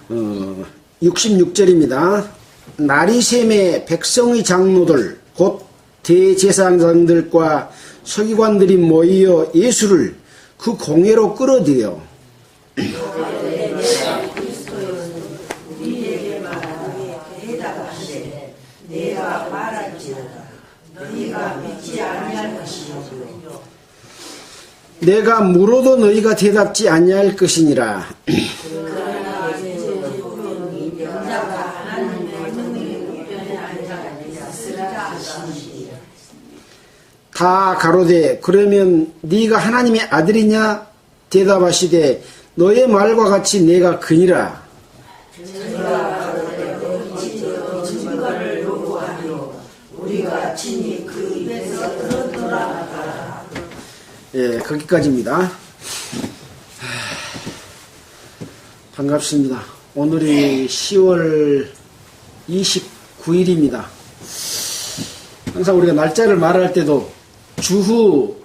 66절입니다. 나리샘의 백성의 장로들 곧 대제사장들과 서기관들이 모여 예수를 그 공회로 끌어들여 내가 말할지어다 너희가 믿지 아니할 것이요 내가 물어도 너희가 대답지 아니할 것이니라. 그러나 이제 조용히 병자가 하나님의 능력의 우편에 앉아 있으라 하시니라. 다 가로되 그러면 네가 하나님의 아들이냐? 대답하시되 너의 말과 같이 내가 그니라. 저희가 가로되 너희 증거를 요구하니 우리가 친히 그 입에서 들었노라 하더라. 예, 거기까지입니다. 반갑습니다. 오늘이 10월 29일입니다. 항상 우리가 날짜를 말할 때도 주후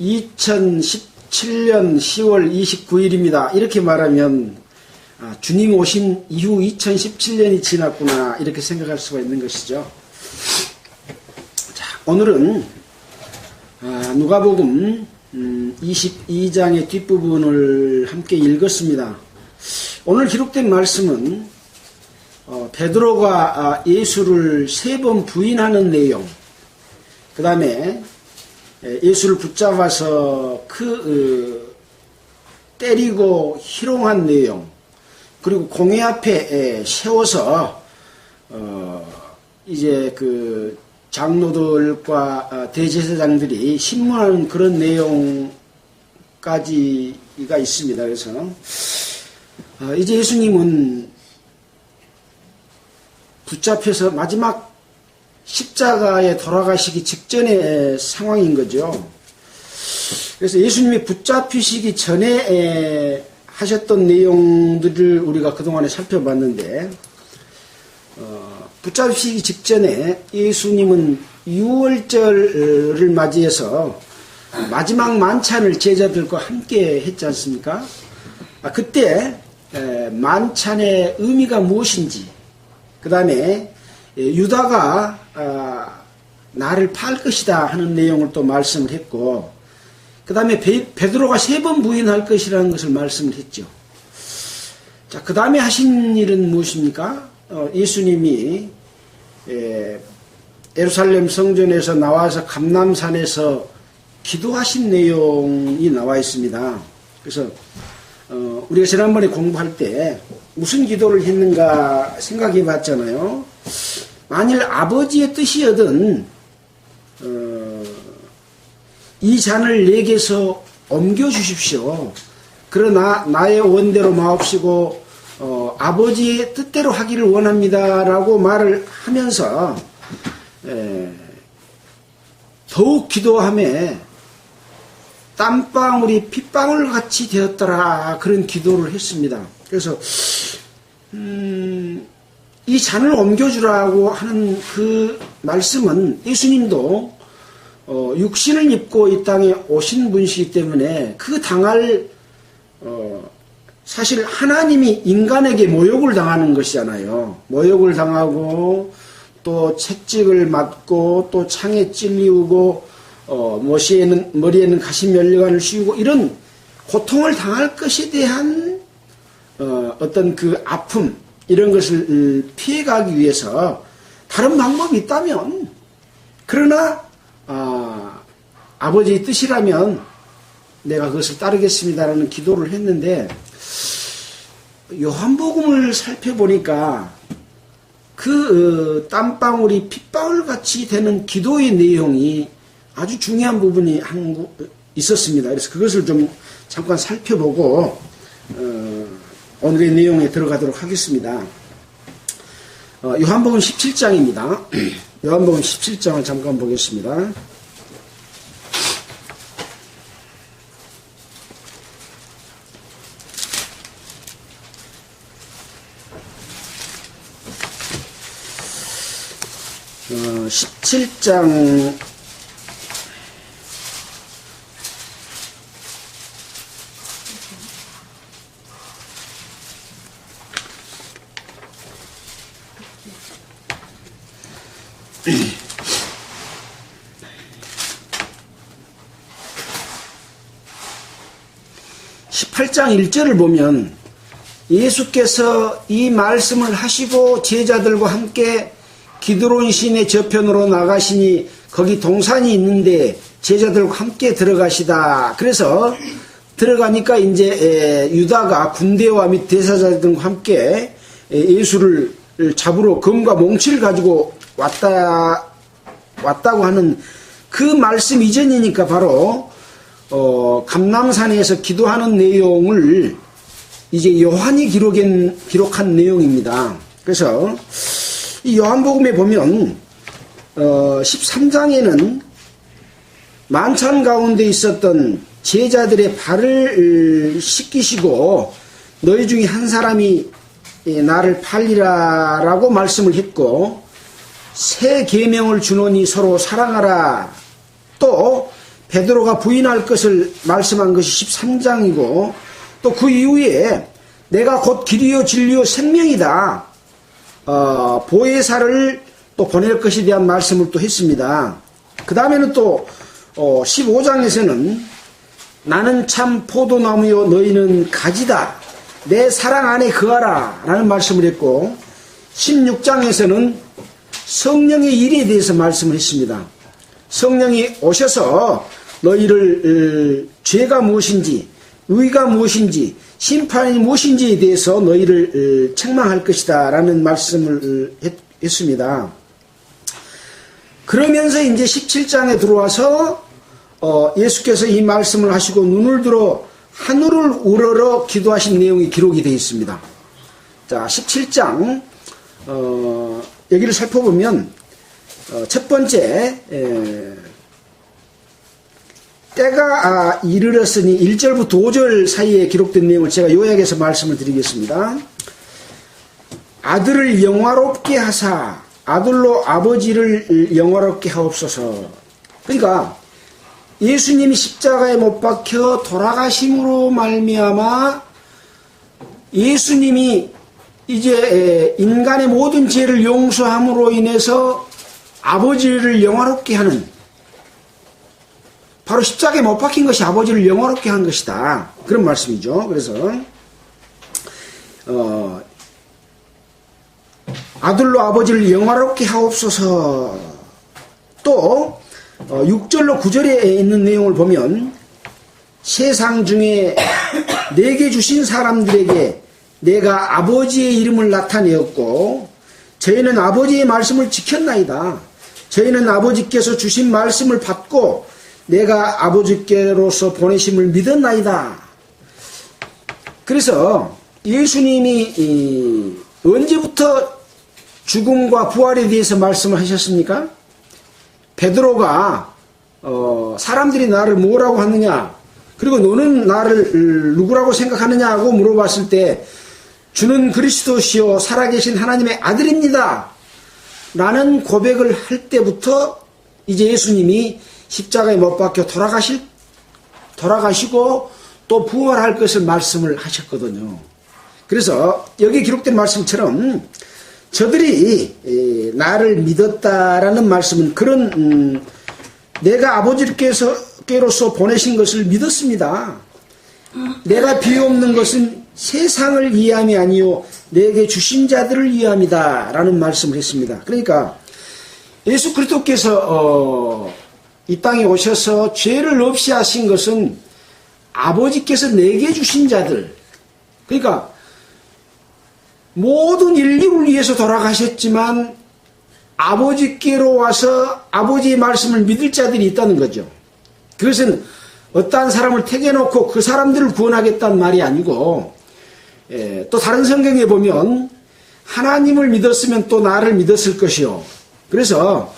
2017년 10월 29일입니다. 이렇게 말하면 주님 오신 이후 2017년이 지났구나 이렇게 생각할 수가 있는 것이죠. 자, 오늘은 누가복음 22장의 뒷부분을 함께 읽었습니다. 오늘 기록된 말씀은 베드로가 예수를 3번 부인하는 내용, 그 다음에 예수를 붙잡아서 때리고 희롱한 내용, 그리고 공회 앞에 세워서 이제 그 장로들과 대제사장들이 신문하는 그런 내용까지가 있습니다. 그래서 이제 예수님은 붙잡혀서 마지막 십자가에 돌아가시기 직전의 상황인 거죠. 그래서 예수님이 붙잡히시기 전에 하셨던 내용들을 우리가 그동안에 살펴봤는데 붙잡히시기 직전에 예수님은 유월절을 맞이해서 마지막 만찬을 제자들과 함께 했지 않습니까? 그때 만찬의 의미가 무엇인지, 그 다음에 유다가 나를 팔 것이다 하는 내용을 또 말씀을 했고, 그 다음에 베드로가 3번 부인할 것이라는 것을 말씀을 했죠. 자, 그 다음에 하신 일은 무엇입니까? 예수님이 예루살렘 성전에서 나와서 감람산에서 기도하신 내용이 나와 있습니다. 그래서 우리가 지난번에 공부할 때 무슨 기도를 했는가 생각해 봤잖아요. 만일 아버지의 뜻이거든 이 잔을 내게서 옮겨 주십시오. 그러나 나의 원대로 마옵시고 아버지의 뜻대로 하기를 원합니다라고 말을 하면서 더욱 기도함에 땀방울이 핏방울 같이 되었더라 그런 기도를 했습니다. 그래서 이 잔을 옮겨주라고 하는 그 말씀은 예수님도 육신을 입고 이 땅에 오신 분이시기 때문에 그 당할 사실 하나님이 인간에게 모욕을 당하는 것이잖아요. 모욕을 당하고 또 채찍을 맞고 또 창에 찔리우고 머리에는 가시면류관을 씌우고 이런 고통을 당할 것에 대한 어떤 그 아픔 이런 것을 피해가기 위해서 다른 방법이 있다면, 그러나 아버지의 뜻이라면 내가 그것을 따르겠습니다라는 기도를 했는데, 요한복음을 살펴보니까 그 땀방울이 핏방울같이 되는 기도의 내용이 아주 중요한 부분이 있었습니다. 그래서 그것을 좀 잠깐 살펴보고 오늘의 내용에 들어가도록 하겠습니다. 요한복음 17장입니다. 요한복음 17장을 잠깐 보겠습니다. 어, 17장 18장 1절을 보면 예수께서 이 말씀을 하시고 제자들과 함께 기드론 시내 저편으로 나가시니 거기 동산이 있는데 제자들과 함께 들어가시다. 그래서 들어가니까 이제 유다가 군대와 및 대사자들과 함께 예수를 잡으러 검과 몽치를 가지고 왔다고 하는 그 말씀 이전이니까 바로 감람산에서 기도하는 내용을 이제 요한이 기록한 내용입니다. 그래서 이 요한복음에 보면 13장에는 만찬 가운데 있었던 제자들의 발을 씻기시고 너희 중에 한 사람이 나를 팔리라라고 말씀을 했고 새 계명을 주노니 서로 사랑하라. 또 베드로가 부인할 것을 말씀한 것이 13장이고 또 그 이후에 내가 곧 길이요 진리요 생명이다. 보혜사를 또 보낼 것에 대한 말씀을 또 했습니다. 그 다음에는 또 15장에서는 나는 참 포도나무요 너희는 가지다. 내 사랑 안에 거하라 라는 말씀을 했고 16장에서는 성령의 일에 대해서 말씀을 했습니다. 성령이 오셔서 너희를 죄가 무엇인지 의가 무엇인지 심판이 무엇인지에 대해서 너희를 책망할 것이다 라는 말씀을 했습니다. 그러면서 이제 17장에 들어와서 예수께서 이 말씀을 하시고 눈을 들어 하늘을 우러러 기도하신 내용이 기록이 되어 있습니다. 자, 17장 여기를 살펴보면 첫 번째 때가 이르렀으니 1절부터 5절 사이에 기록된 내용을 제가 요약해서 말씀을 드리겠습니다. 아들을 영화롭게 하사 아들로 아버지를 영화롭게 하옵소서. 그러니까 예수님이 십자가에 못 박혀 돌아가심으로 말미암아 예수님이 이제 인간의 모든 죄를 용서함으로 인해서 아버지를 영화롭게 하는, 바로 십자가에 못 박힌 것이 아버지를 영화롭게 한 것이다, 그런 말씀이죠. 그래서 아들로 아버지를 영화롭게 하옵소서. 또 6절로 9절에 있는 내용을 보면 세상 중에 내게 주신 사람들에게 내가 아버지의 이름을 나타내었고 저희는 아버지의 말씀을 지켰나이다. 저희는 아버지께서 주신 말씀을 받고 내가 아버지께로서 보내심을 믿었나이다. 그래서 예수님이 언제부터 죽음과 부활에 대해서 말씀을 하셨습니까? 베드로가 사람들이 나를 뭐라고 하느냐, 그리고 너는 나를 누구라고 생각하느냐고 물어봤을 때 주는 그리스도시요 살아계신 하나님의 아들입니다 라는 고백을 할 때부터 이제 예수님이 십자가에 못 박혀 돌아가시고 또 부활할 것을 말씀을 하셨거든요. 그래서 여기 기록된 말씀처럼 저들이 나를 믿었다라는 말씀은 그런 내가 아버지께로서 보내신 것을 믿었습니다. 내가 비옵는 것은 세상을 위함이 아니요 내게 주신 자들을 위함이다 라는 말씀을 했습니다. 그러니까 예수 그리스도께서 이 땅에 오셔서 죄를 없이 하신 것은 아버지께서 내게 주신 자들, 그러니까 모든 인류를 위해서 돌아가셨지만 아버지께로 와서 아버지의 말씀을 믿을 자들이 있다는 거죠. 그것은 어떠한 사람을 택해놓고 그 사람들을 구원하겠다는 말이 아니고, 또 다른 성경에 보면 하나님을 믿었으면 또 나를 믿었을 것이요. 그래서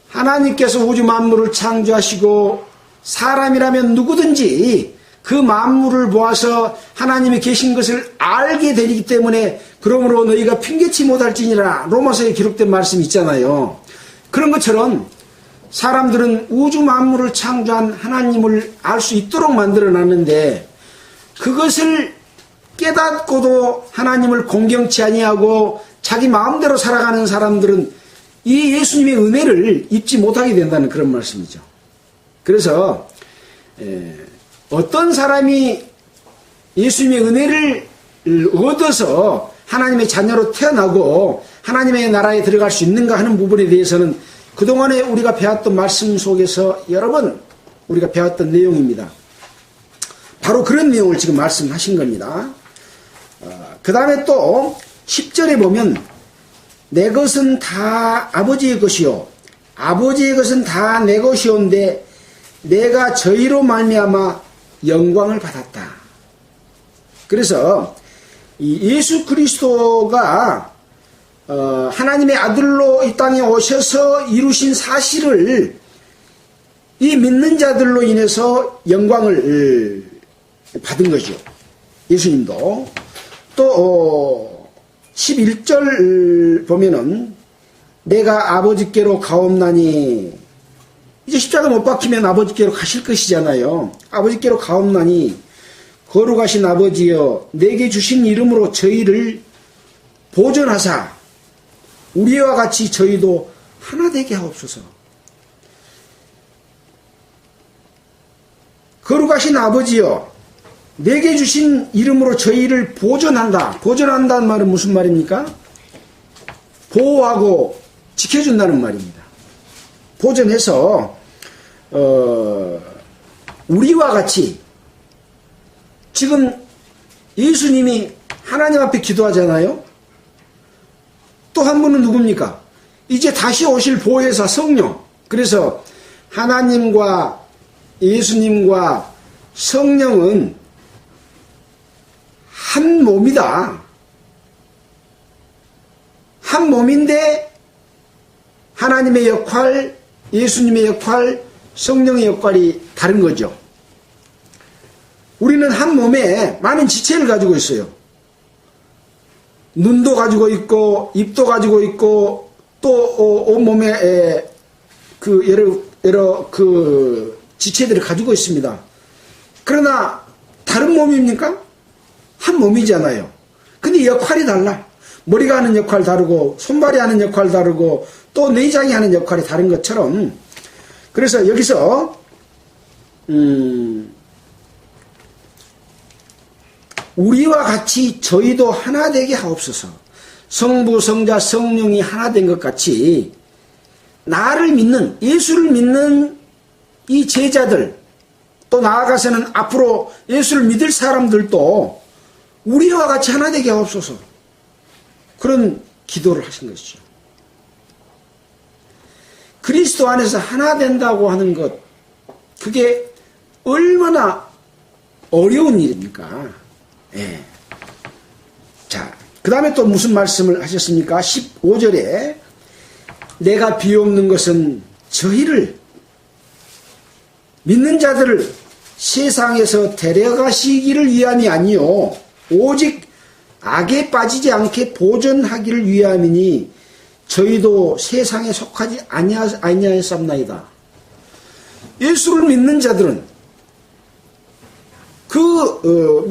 하나님께서 우주 만물을 창조하시고 사람이라면 누구든지 그 만물을 보아서 하나님이 계신 것을 알게 되기 때문에 그러므로 너희가 핑계치 못할지니라 로마서에 기록된 말씀이 있잖아요. 그런 것처럼 사람들은 우주 만물을 창조한 하나님을 알 수 있도록 만들어 놨는데 그것을 깨닫고도 하나님을 공경치 아니하고 자기 마음대로 살아가는 사람들은 이 예수님의 은혜를 입지 못하게 된다는 그런 말씀이죠. 그래서 어떤 사람이 예수님의 은혜를 얻어서 하나님의 자녀로 태어나고 하나님의 나라에 들어갈 수 있는가 하는 부분에 대해서는 그동안에 우리가 배웠던 말씀 속에서 여러 번 우리가 배웠던 내용입니다. 바로 그런 내용을 지금 말씀하신 겁니다. 그 다음에 또 10절에 보면 내 것은 다 아버지의 것이요 아버지의 것은 다 내 것이온데 내가 저희로 말미암아 영광을 받았다. 그래서 이 예수 그리스도가 하나님의 아들로 이 땅에 오셔서 이루신 사실을 이 믿는 자들로 인해서 영광을 받은 거죠. 예수님도. 또 11절 보면은 내가 아버지께로 가옵나니, 이제 십자가 못 박히면 아버지께로 가실 것이잖아요. 아버지께로 가옵나니 거룩하신 아버지여 내게 주신 이름으로 저희를 보존하사 우리와 같이 저희도 하나 되게 하옵소서. 거룩하신 아버지여 내게 주신 이름으로 저희를 보존한다. 보존한다는 말은 무슨 말입니까? 보호하고 지켜준다는 말입니다. 보존해서 우리와 같이, 지금 예수님이 하나님 앞에 기도하잖아요. 또 한 분은 누굽니까? 이제 다시 오실 보혜사 성령. 그래서 하나님과 예수님과 성령은 한 몸이다. 한 몸인데 하나님의 역할, 예수님의 역할, 성령의 역할이 다른 거죠. 우리는 한 몸에 많은 지체를 가지고 있어요. 눈도 가지고 있고, 입도 가지고 있고, 또 온몸에 여러 지체들을 가지고 있습니다. 그러나 다른 몸입니까? 한 몸이잖아요. 근데 역할이 달라. 머리가 하는 역할 다르고, 손발이 하는 역할 다르고, 또 내장이 하는 역할이 다른 것처럼, 그래서 여기서 우리와 같이 저희도 하나 되게 하옵소서. 성부, 성자, 성령이 하나 된 것 같이 나를 믿는, 예수를 믿는 이 제자들, 또 나아가서는 앞으로 예수를 믿을 사람들도 우리와 같이 하나 되게 하옵소서. 그런 기도를 하신 것이죠. 그리스도 안에서 하나 된다고 하는 것, 그게 얼마나 어려운 일입니까? 예. 자, 그 다음에 또 무슨 말씀을 하셨습니까? 15절에 내가 비옵는 것은 저희를, 믿는 자들을 세상에서 데려가시기를 위함이 아니요 오직 악에 빠지지 않게 보존하기를 위함이니 저희도 세상에 속하지 아니하였사옵나이다. 예수를 믿는 자들은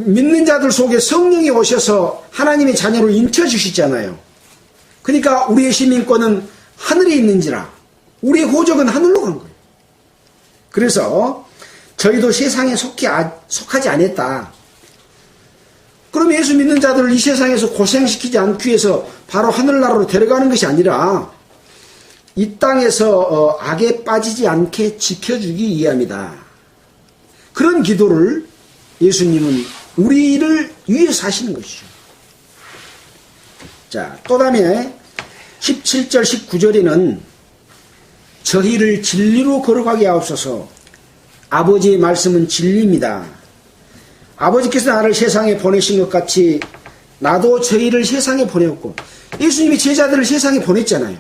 믿는 자들 속에 성령이 오셔서 하나님의 자녀로 인쳐주시잖아요. 그러니까 우리의 시민권은 하늘에 있는지라 우리의 호적은 하늘로 간 거예요. 그래서 저희도 세상에 속하지 않았다. 그럼 예수 믿는 자들을 이 세상에서 고생시키지 않기 위해서 바로 하늘나라로 데려가는 것이 아니라 이 땅에서 악에 빠지지 않게 지켜주기 위함이다. 그런 기도를 예수님은 우리를 위해서 하시는 것이죠. 자, 또 다음에 17절 19절에는 저희를 진리로 거룩하게 하옵소서. 아버지의 말씀은 진리입니다. 아버지께서 나를 세상에 보내신 것 같이 나도 저희를 세상에 보내었고, 예수님이 제자들을 세상에 보냈잖아요.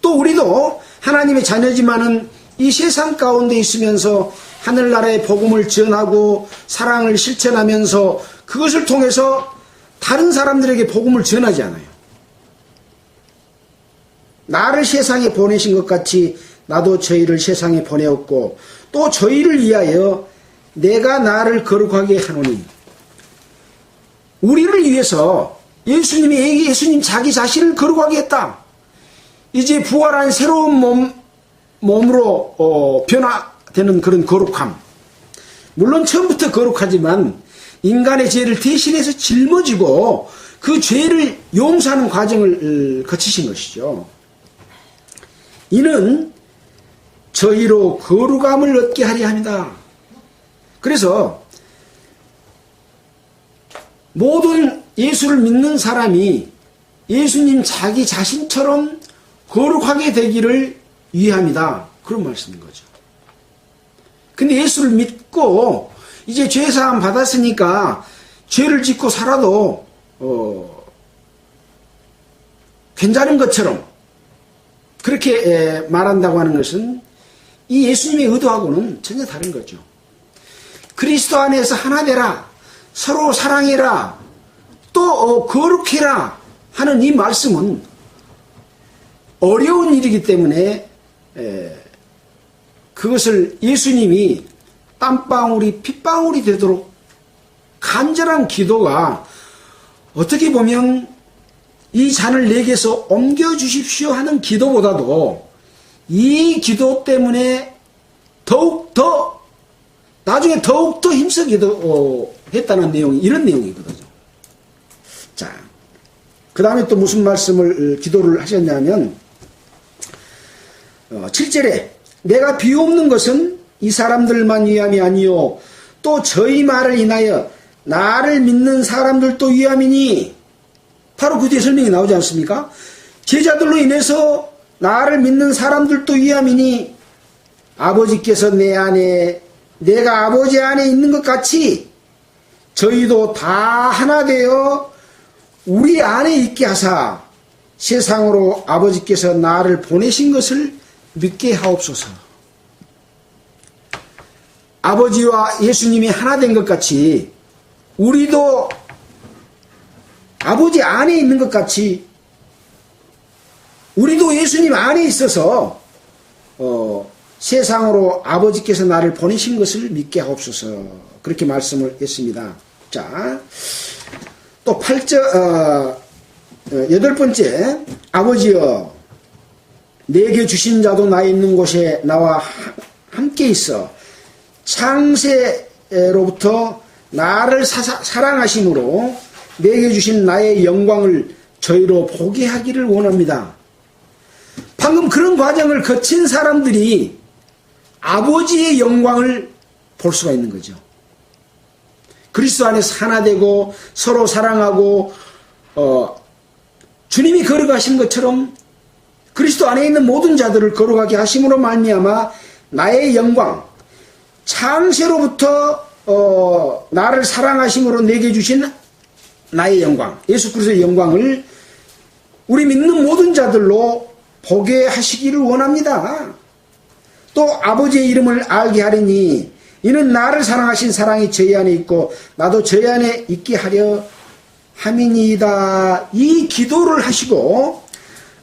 또 우리도 하나님의 자녀지만은 이 세상 가운데 있으면서 하늘나라의 복음을 전하고 사랑을 실천하면서 그것을 통해서 다른 사람들에게 복음을 전하지 않아요. 나를 세상에 보내신 것 같이 나도 저희를 세상에 보내었고 또 저희를 위하여 내가 나를 거룩하게 하노니, 우리를 위해서 예수님 자기 자신을 거룩하게 했다. 이제 부활한 새로운 몸으로 변화되는 그런 거룩함. 물론 처음부터 거룩하지만 인간의 죄를 대신해서 짊어지고 그 죄를 용서하는 과정을 거치신 것이죠. 이는 저희로 거룩함을 얻게 하려 합니다. 그래서 모든 예수를 믿는 사람이 예수님 자기 자신처럼 거룩하게 되기를 위함이다. 그런 말씀인 거죠. 근데 예수를 믿고 이제 죄사함 받았으니까 죄를 짓고 살아도 괜찮은 것처럼 그렇게 말한다고 하는 것은 이 예수님의 의도하고는 전혀 다른 거죠. 그리스도 안에서 하나 되라, 서로 사랑해라, 또 거룩해라 하는 이 말씀은 어려운 일이기 때문에 그것을 예수님이 땀방울이 핏방울이 되도록 간절한 기도가 어떻게 보면 이 잔을 내게서 옮겨주십시오 하는 기도보다도 이 기도 때문에 나중에 더욱더 힘써 기도했다는 내용이 이런 내용이거든요. 자, 그 다음에 또 무슨 기도를 하셨냐면 7절에 내가 비옵는 것은 이 사람들만 위함이 아니요 또 저희 말을 인하여 나를 믿는 사람들도 위함이니 바로 그 뒤에 설명이 나오지 않습니까? 제자들로 인해서 나를 믿는 사람들도 위함이니 아버지께서 내 안에 내가 아버지 안에 있는 것 같이 저희도 다 하나 되어 우리 안에 있게 하사 세상으로 아버지께서 나를 보내신 것을 믿게 하옵소서. 아버지와 예수님이 하나 된 것 같이 우리도 아버지 안에 있는 것 같이 우리도 예수님 안에 있어서 세상으로 아버지께서 나를 보내신 것을 믿게 하옵소서. 그렇게 말씀을 했습니다. 자, 또 8절 8번째 아버지여 내게 주신 자도 나 있는 곳에 나와 함께 있어 창세로부터 나를 사랑하심으로 내게 주신 나의 영광을 저희로 보게 하기를 원합니다. 방금 그런 과정을 거친 사람들이 아버지의 영광을 볼 수가 있는 거죠. 그리스도 안에서 하나 되고 서로 사랑하고 주님이 거룩하신 것처럼 그리스도 안에 있는 모든 자들을 거룩하게 하심으로 말미암아 나의 영광, 창세로부터 나를 사랑하심으로 내게 주신 나의 영광, 예수 그리스도의 영광을 우리 믿는 모든 자들로 보게 하시기를 원합니다. 또 아버지의 이름을 알게 하리니 이는 나를 사랑하신 사랑이 저희 안에 있고 나도 저희 안에 있게 하려 함이니이다. 이 기도를 하시고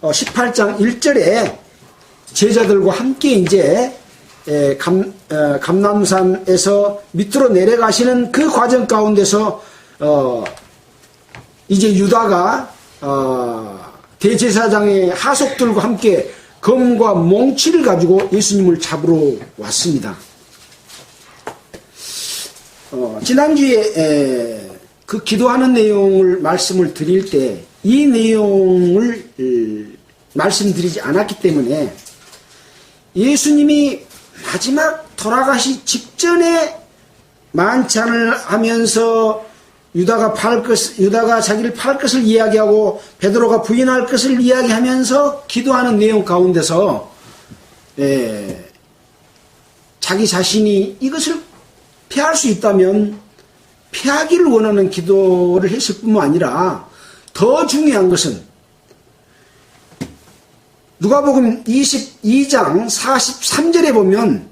18장 1절에 제자들과 함께 이제 감람산에서 밑으로 내려가시는 그 과정 가운데서 이제 유다가 대제사장의 하속들과 함께 검과 몽치를 가지고 예수님을 잡으러 왔습니다. 지난주에 그 기도하는 내용을 말씀을 드릴 때 이 내용을 말씀드리지 않았기 때문에 예수님이 마지막 돌아가시 직전에 만찬을 하면서 유다가 자기를 팔 것을 이야기하고 베드로가 부인할 것을 이야기하면서 기도하는 내용 가운데서 자기 자신이 이것을 피할 수 있다면 피하기를 원하는 기도를 했을 뿐만 아니라 더 중요한 것은 누가복음 22장 43절에 보면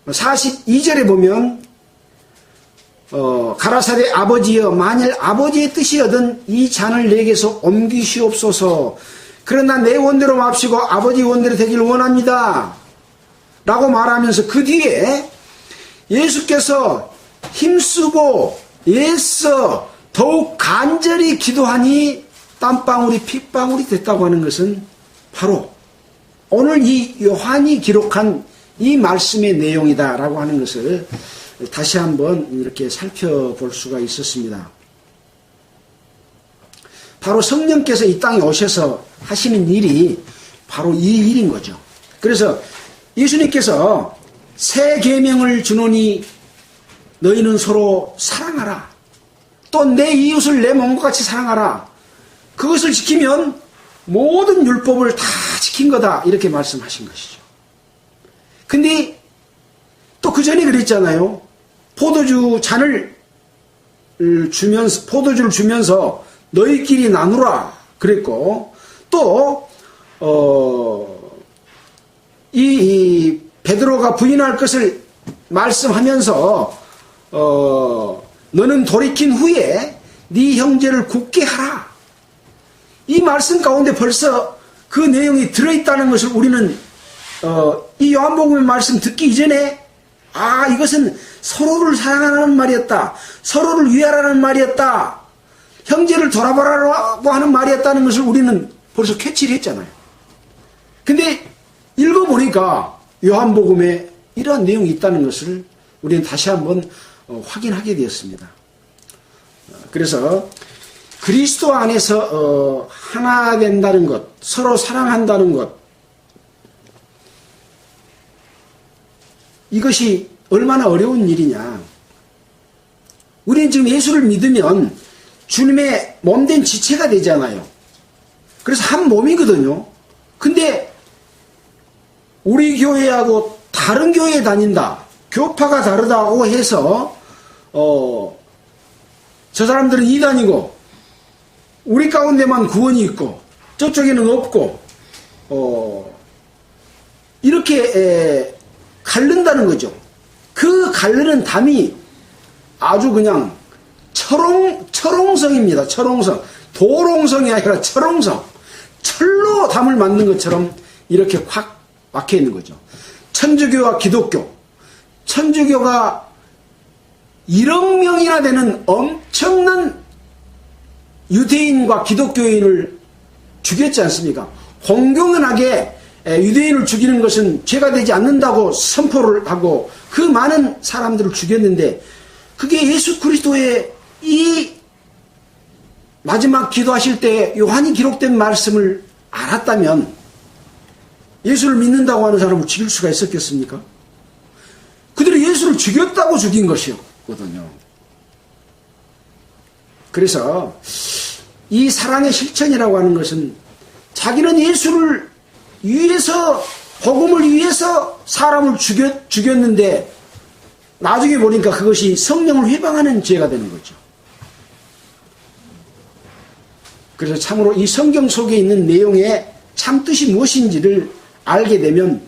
42절에 보면 가라사대 아버지여 만일 아버지의 뜻이여든 이 잔을 내게서 옮기시옵소서. 그러나 내 원대로 맙시고 아버지 원대로 되기를 원합니다 라고 말하면서 그 뒤에 예수께서 힘쓰고 애써 더욱 간절히 기도하니 땀방울이 핏방울이 됐다고 하는 것은 바로 오늘 이 요한이 기록한 이 말씀의 내용이다라고 하는 것을 다시 한번 이렇게 살펴볼 수가 있었습니다. 바로 성령께서 이 땅에 오셔서 하시는 일이 바로 이 일인 거죠. 그래서 예수님께서 새 계명을 주노니 너희는 서로 사랑하라. 또 내 이웃을 내 몸과 같이 사랑하라. 그것을 지키면 모든 율법을 다 지킨 거다. 이렇게 말씀하신 것이죠. 근데 또 그 전에 그랬잖아요. 포도주 잔을 주면서, 포도주를 주면서 너희끼리 나누라. 그랬고, 또, 이 베드로가 부인할 것을 말씀하면서, 너는 돌이킨 후에 네 형제를 굳게 하라. 이 말씀 가운데 벌써 그 내용이 들어있다는 것을 우리는 이 요한복음의 말씀 듣기 이전에 이것은 서로를 사랑하라는 말이었다. 서로를 위하라는 말이었다. 형제를 돌아보라고 하는 말이었다는 것을 우리는 벌써 캐치를 했잖아요. 근데 읽어보니까 요한복음에 이러한 내용이 있다는 것을 우리는 다시 한번 확인하게 되었습니다. 그래서 그리스도 안에서 하나 된다는 것, 서로 사랑한다는 것, 이것이 얼마나 어려운 일이냐. 우리는 지금 예수를 믿으면 주님의 몸된 지체가 되잖아요. 그래서 한 몸이거든요. 근데 우리 교회하고 다른 교회에 다닌다, 교파가 다르다고 해서 저 사람들은 이단이고 우리 가운데만 구원이 있고 저쪽에는 없고 이렇게 갈른다는 거죠. 그 갈르는 담이 아주 그냥 철옹성입니다. 철옹성. 도롱성이 아니라 철옹성. 철로 담을 만든 것처럼 이렇게 확 막혀 있는 거죠. 천주교와 기독교. 천주교가 1억 명이나 되는 엄청난 유대인과 기독교인을 죽였지 않습니까? 공공연하게 유대인을 죽이는 것은 죄가 되지 않는다고 선포를 하고 그 많은 사람들을 죽였는데, 그게 예수 그리스도의 이 마지막 기도하실 때 요한이 기록된 말씀을 알았다면 예수를 믿는다고 하는 사람을 죽일 수가 있었겠습니까? 그들이 예수를 죽였다고 죽인 것이었거든요. 그래서 이 사랑의 실천이라고 하는 것은 자기는 예수를 위해서, 복음을 위해서 사람을 죽였는데 나중에 보니까 그것이 성령을 회방하는 죄가 되는 거죠. 그래서 참으로 이 성경 속에 있는 내용의 참뜻이 무엇인지를 알게 되면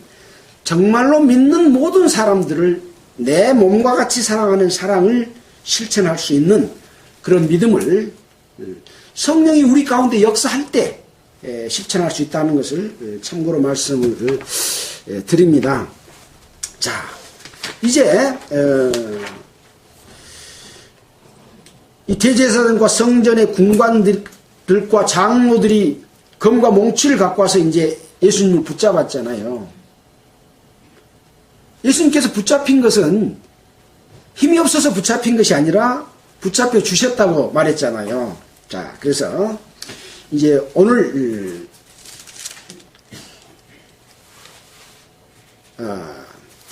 정말로 믿는 모든 사람들을 내 몸과 같이 사랑하는 사랑을 실천할 수 있는 그런 믿음을 성령이 우리 가운데 역사할 때 실천할 수 있다는 것을 참고로 말씀을 드립니다. 자, 이제 이 대제사장과 성전의 군관들과 장로들이 검과 몽치를 갖고 와서 이제 예수님을 붙잡았잖아요. 예수님께서 붙잡힌 것은 힘이 없어서 붙잡힌 것이 아니라 붙잡혀 주셨다고 말했잖아요. 자, 그래서 이제 오늘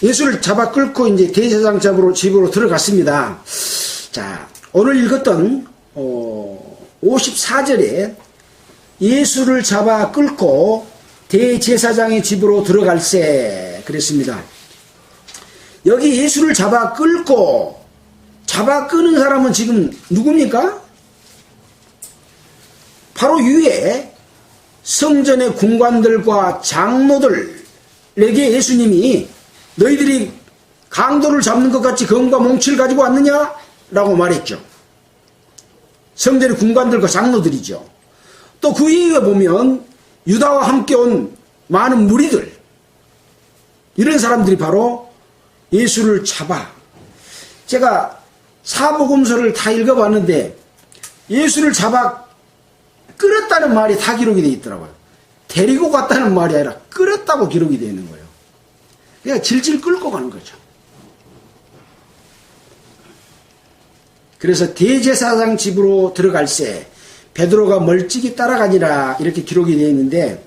예수를 잡아 끌고 이제 대제사장 집으로 들어갔습니다. 자, 오늘 읽었던 54절에 예수를 잡아 끌고 대제사장의 집으로 들어갈세 그랬습니다. 여기 예수를 잡아 끌고, 잡아 끄는 사람은 지금 누굽니까? 바로 위에 성전의 군관들과 장로들에게 예수님이 너희들이 강도를 잡는 것 같이 검과 몽치를 가지고 왔느냐? 라고 말했죠. 성전의 군관들과 장로들이죠. 또 그 이후에 보면 유다와 함께 온 많은 무리들, 이런 사람들이 바로 예수를 잡아, 제가 사복음서를 다 읽어봤는데 예수를 잡아 끌었다는 말이 다 기록이 되어 있더라고요. 데리고 갔다는 말이 아니라 끌었다고 기록이 되어 있는 거예요. 그냥 질질 끌고 가는 거죠. 그래서 대제사장 집으로 들어갈새 베드로가 멀찍이 따라가니라 이렇게 기록이 되어 있는데,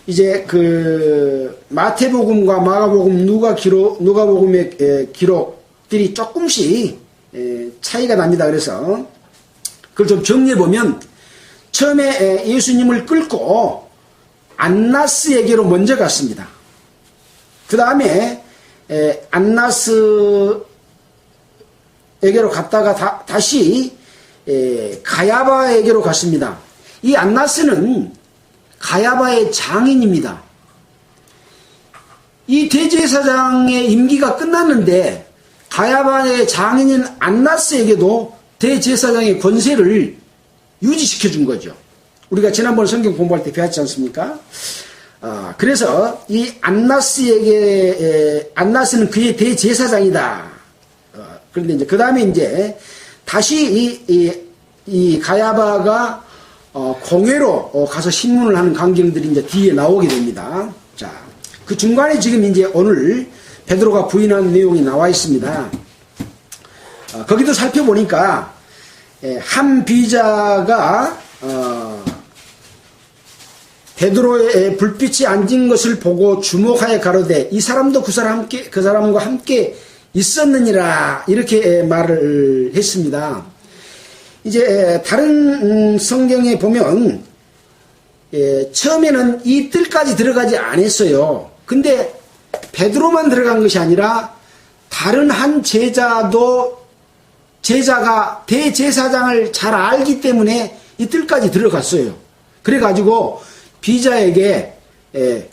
이제 그 마태복음과 마가복음, 누가복음의 기록들이 조금씩 차이가 납니다. 그래서 그걸 좀 정리해 보면, 처음에 예수님을 끌고 안나스에게로 먼저 갔습니다. 그 다음에 안나스에게로 갔다가 다시 가야바에게로 갔습니다. 이 안나스는 가야바의 장인입니다. 이 대제사장의 임기가 끝났는데 가야바의 장인인 안나스에게도 대제사장의 권세를 유지시켜 준 거죠. 우리가 지난번 성경 공부할 때 배웠지 않습니까? 그래서 이 안나스는 그의 대제사장이다. 그런데 이제 그 다음에 이제 다시 이 가야바가 공회로 가서 신문을 하는 광경들이 이제 뒤에 나오게 됩니다. 자, 그 중간에 지금 이제 오늘 베드로가 부인한 내용이 나와 있습니다. 거기도 살펴보니까 한 비자가 베드로의 불빛이 앉은 것을 보고 주목하여 가로되 이 사람도 그 사람과 함께 있었느니라 이렇게 말을 했습니다. 이제 다른 성경에 보면 처음에는 이 뜰까지 들어가지 않았어요. 근데 베드로만 들어간 것이 아니라 다른 한 제자가 대제사장을 잘 알기 때문에 이 뜰까지 들어갔어요. 그래가지고 비자에게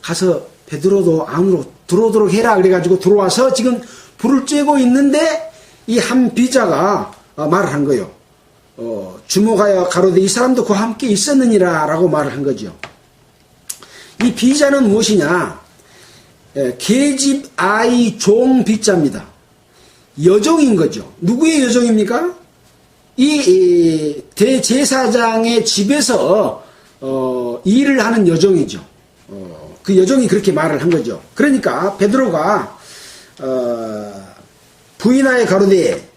가서 베드로도 안으로 들어오도록 해라 그래가지고 들어와서 지금 불을 쬐고 있는데 이 한 비자가 말을 한 거예요. 주목하여 가로되 이 사람도 그와 함께 있었느니라 라고 말을 한 거죠. 이 비자는 무엇이냐? 계집 아이 종 비자입니다. 여종인 거죠. 누구의 여종입니까? 이 대제사장의 집에서 일을 하는 여종이죠. 그 여종이 그렇게 말을 한 거죠. 그러니까 베드로가 부인하여 가로되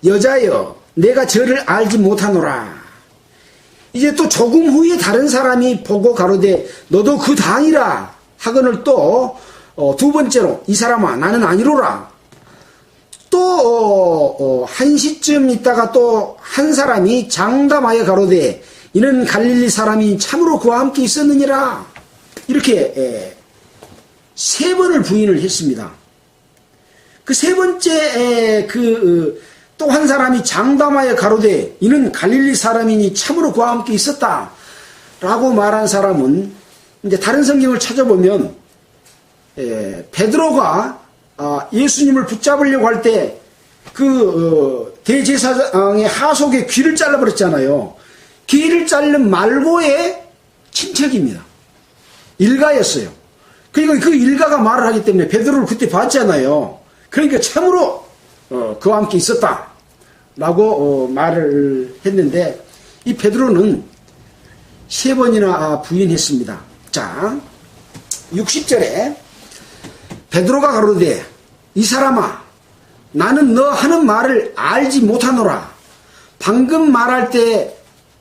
여자여 내가 저를 알지 못하노라. 이제 또 조금 후에 다른 사람이 보고 가로되 너도 그 당이라 하거늘 또 두 번째로 이 사람아 나는 아니로라. 또 한 시쯤 있다가 또 한 사람이 장담하여 가로되 이는 갈릴리 사람이 참으로 그와 함께 있었느니라. 이렇게 세 번을 부인을 했습니다. 그 세 번째 또 한 사람이 장담하여 가로되 이는 갈릴리 사람이니 참으로 그와 함께 있었다 라고 말한 사람은 이제 다른 성경을 찾아보면 베드로가 예수님을 붙잡으려고 할 때 그 대제사장의 하속에 귀를 잘라버렸잖아요. 귀를 자른 말고의 친척입니다. 일가였어요. 그러니까 그 일가가 말을 하기 때문에 베드로를 그때 봤잖아요. 그러니까 참으로 그와 함께 있었다 라고 말을 했는데 이 베드로는 세 번이나 부인했습니다. 자, 60절에 베드로가 가로되 이 사람아 나는 너 하는 말을 알지 못하노라. 방금 말할 때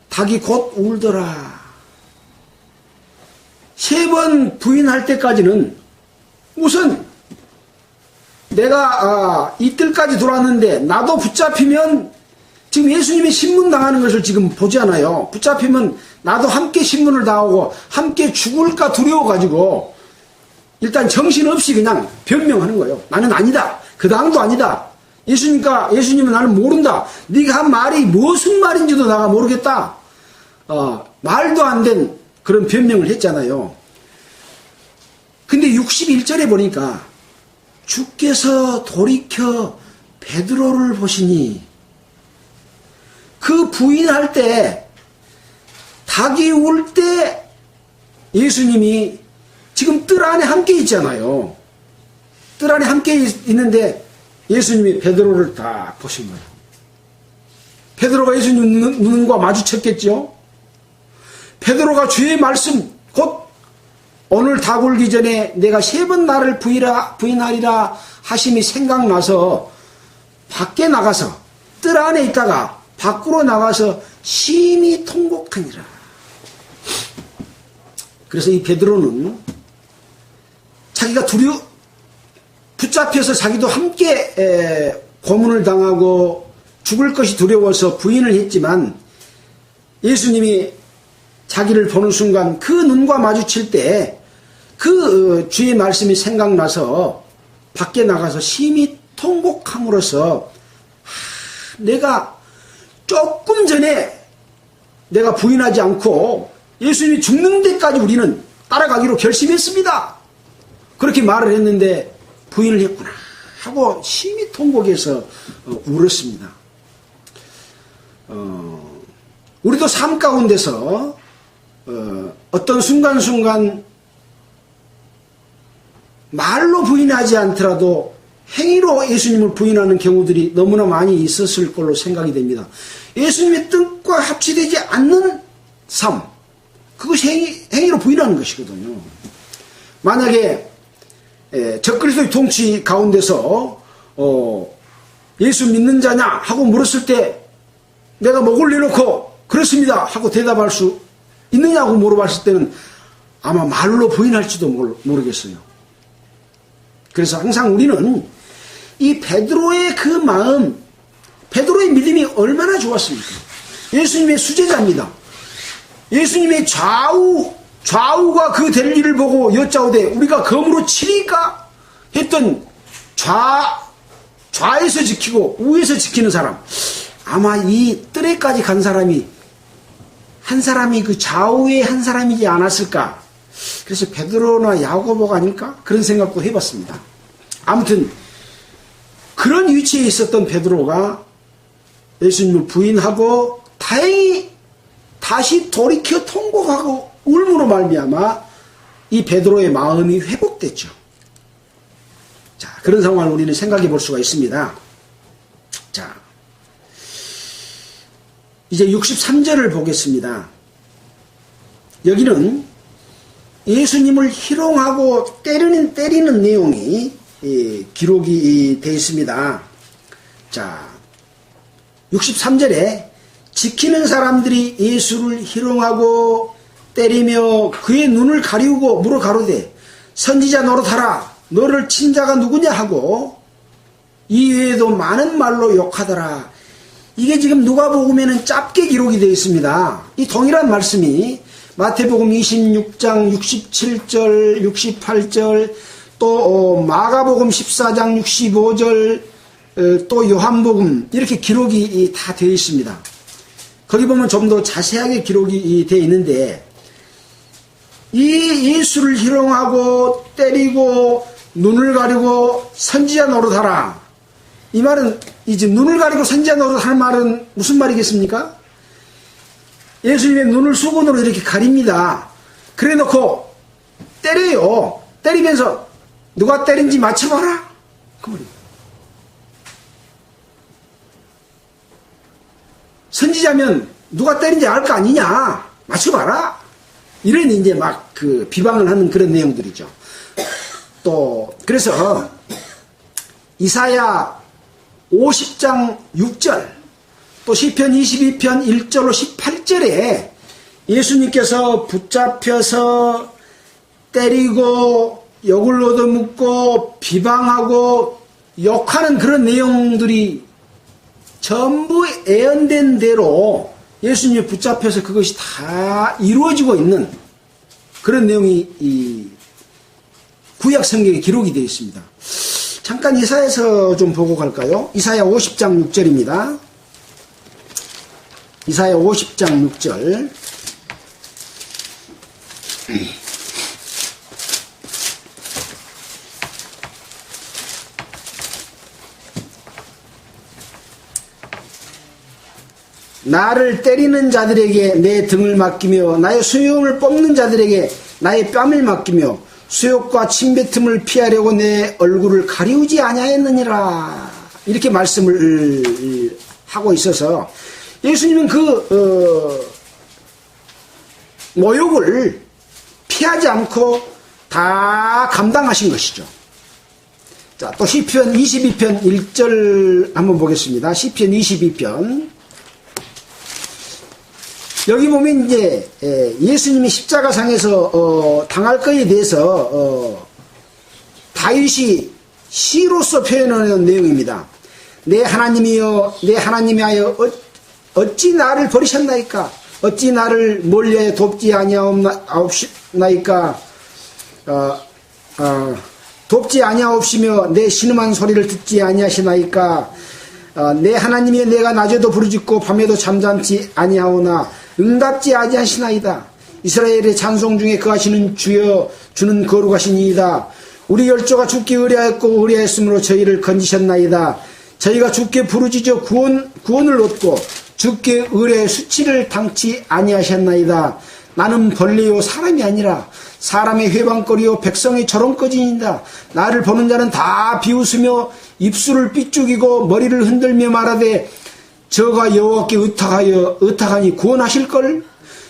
닭이 곧 울더라. 세 번 부인할 때까지는 우선 내가 이뜰까지 들어왔는데 나도 붙잡히면 지금 예수님이 신문 당하는 것을 지금 보잖아요. 붙잡히면 나도 함께 신문을 당하고 함께 죽을까 두려워가지고 일단 정신없이 그냥 변명하는 거예요. 나는 아니다. 그 당도 아니다. 예수님은 나는 모른다. 네가 한 말이 무슨 말인지도 내가 모르겠다. 말도 안 된 그런 변명을 했잖아요. 근데 61절에 보니까 주께서 돌이켜 베드로를 보시니 그 부인할 때 닭이 울 때 예수님이 지금 뜰 안에 함께 있잖아요. 뜰 안에 함께 있는데 예수님이 베드로를 다 보신 거예요. 베드로가 예수님 눈과 마주쳤겠죠. 베드로가 주의 말씀 곧 오늘 다 굴기 전에 내가 3번 나를 부인하리라 하심이 생각나서 밖에 나가서 뜰 안에 있다가 밖으로 나가서 심히 통곡하니라. 그래서 이 베드로는 자기가 붙잡혀서 자기도 함께 고문을 당하고 죽을 것이 두려워서 부인을 했지만 예수님이 자기를 보는 순간 그 눈과 마주칠 때 그 주의 말씀이 생각나서 밖에 나가서 심히 통곡함으로써 내가 조금 전에 내가 부인하지 않고 예수님이 죽는 데까지 우리는 따라가기로 결심했습니다. 그렇게 말을 했는데 부인을 했구나 하고 심히 통곡해서 울었습니다. 우리도 삶 가운데서 어떤 순간순간 말로 부인하지 않더라도 행위로 예수님을 부인하는 경우들이 너무나 많이 있었을 걸로 생각이 됩니다. 예수님의 뜻과 합치되지 않는 삶, 그것이 행위로 부인하는 것이거든요. 만약에 적그리스도의 통치 가운데서 예수 믿는 자냐 하고 물었을 때 내가 목을 내놓고 그렇습니다 하고 대답할 수 있느냐고 물어봤을 때는 아마 말로 부인할지도 모르겠어요. 그래서 항상 우리는 이 베드로의 그 마음, 베드로의 믿음이 얼마나 좋았습니까? 예수님의 수제자입니다. 예수님의 좌우가 그 될 일을 보고 여짜오되 우리가 검으로 치리까 했던 좌에서 지키고 우에서 지키는 사람, 아마 이 뜰에까지 간 사람이 한 사람이 그 좌우에 한 사람이지 않았을까. 그래서 베드로나 야고보가 아닐까 그런 생각도 해봤습니다. 아무튼 그런 위치에 있었던 베드로가 예수님을 부인하고 다행히 다시 돌이켜 통곡하고 울므로 말미암아 이 베드로의 마음이 회복됐죠. 자, 그런 상황을 우리는 생각해 볼 수가 있습니다. 자, 이제 63절을 보겠습니다. 여기는 예수님을 희롱하고 때리는 내용이 기록이 되어 있습니다. 자, 63절에 지키는 사람들이 예수를 희롱하고 때리며 그의 눈을 가리우고 물어 가로되 선지자 노릇하라 너를 친 자가 누구냐 하고 이외에도 많은 말로 욕하더라. 이게 지금 누가복음에는 짧게 기록이 되어 있습니다. 이 동일한 말씀이 마태복음 26장 67절 68절 또 마가복음 14장 65절 또 요한복음 이렇게 기록이 다 되어 있습니다. 거기 보면 좀 더 자세하게 기록이 되어 있는데 이 예수를 희롱하고 때리고 눈을 가리고 선지자 노릇하라. 이 말은 이제 눈을 가리고 선지자 노릇하는 말은 무슨 말이겠습니까? 예수님의 눈을 수건으로 이렇게 가립니다. 그래 놓고 때려요. 때리면서 누가 때린지 맞춰봐라. 그 말이에요. 선지자면 누가 때린지 알 거 아니냐. 맞춰봐라. 이런 이제 막 그 비방을 하는 그런 내용들이죠. 또 그래서 이사야 50장 6절 또 시편 22편 1절로 18절에 예수님께서 붙잡혀서 때리고 욕을 얻어먹고 비방하고 욕하는 그런 내용들이 전부 예언된 대로 예수님이 붙잡혀서 그것이 다 이루어지고 있는 그런 내용이 이 구약 성경에 기록이 되어 있습니다. 잠깐 이사야서 좀 보고 갈까요? 이사야 50장 6절입니다. 이사야 50장 6절. 나를 때리는 자들에게 내 등을 맡기며 나의 수염을 뽑는 자들에게 나의 뺨을 맡기며 수욕과 침뱉음을 피하려고 내 얼굴을 가리우지 아니하였느니라. 이렇게 말씀을 하고 있어서 예수님은 그 모욕을 피하지 않고 다 감당하신 것이죠. 자, 또 시편 22편 1절 한번 보겠습니다. 시편 22편. 여기 보면 이제 예수님이 십자가상에서 당할 것에 대해서 다윗이 시로서 표현하는 내용입니다. 내 하나님이여, 내 하나님이여, 어찌 나를 버리셨나이까? 어찌 나를 멀리하여 돕지 아니하옵나이까? 돕지 아니하옵시며 내 신음한 소리를 듣지 아니하시나이까? 내 하나님이여, 내가 낮에도 부르짖고 밤에도 잠잠지 아니하오나 응답지 아니하시나이다. 이스라엘의 찬송 중에 거하시는 주여, 주는 거룩하시니이다. 우리 열조가 주께 의뢰하였고 의뢰하였으므로 저희를 건지셨나이다. 저희가 주께 부르짖어 구원을 얻고 주께 의뢰의 수치를 당치 아니하셨나이다. 나는 벌레요 사람이 아니라 사람의 회방거리요 백성의 조롱거지이다. 나를 보는 자는 다 비웃으며 입술을 삐죽이고 머리를 흔들며 말하되 저가 여호와께 의탁하니 구원하실걸?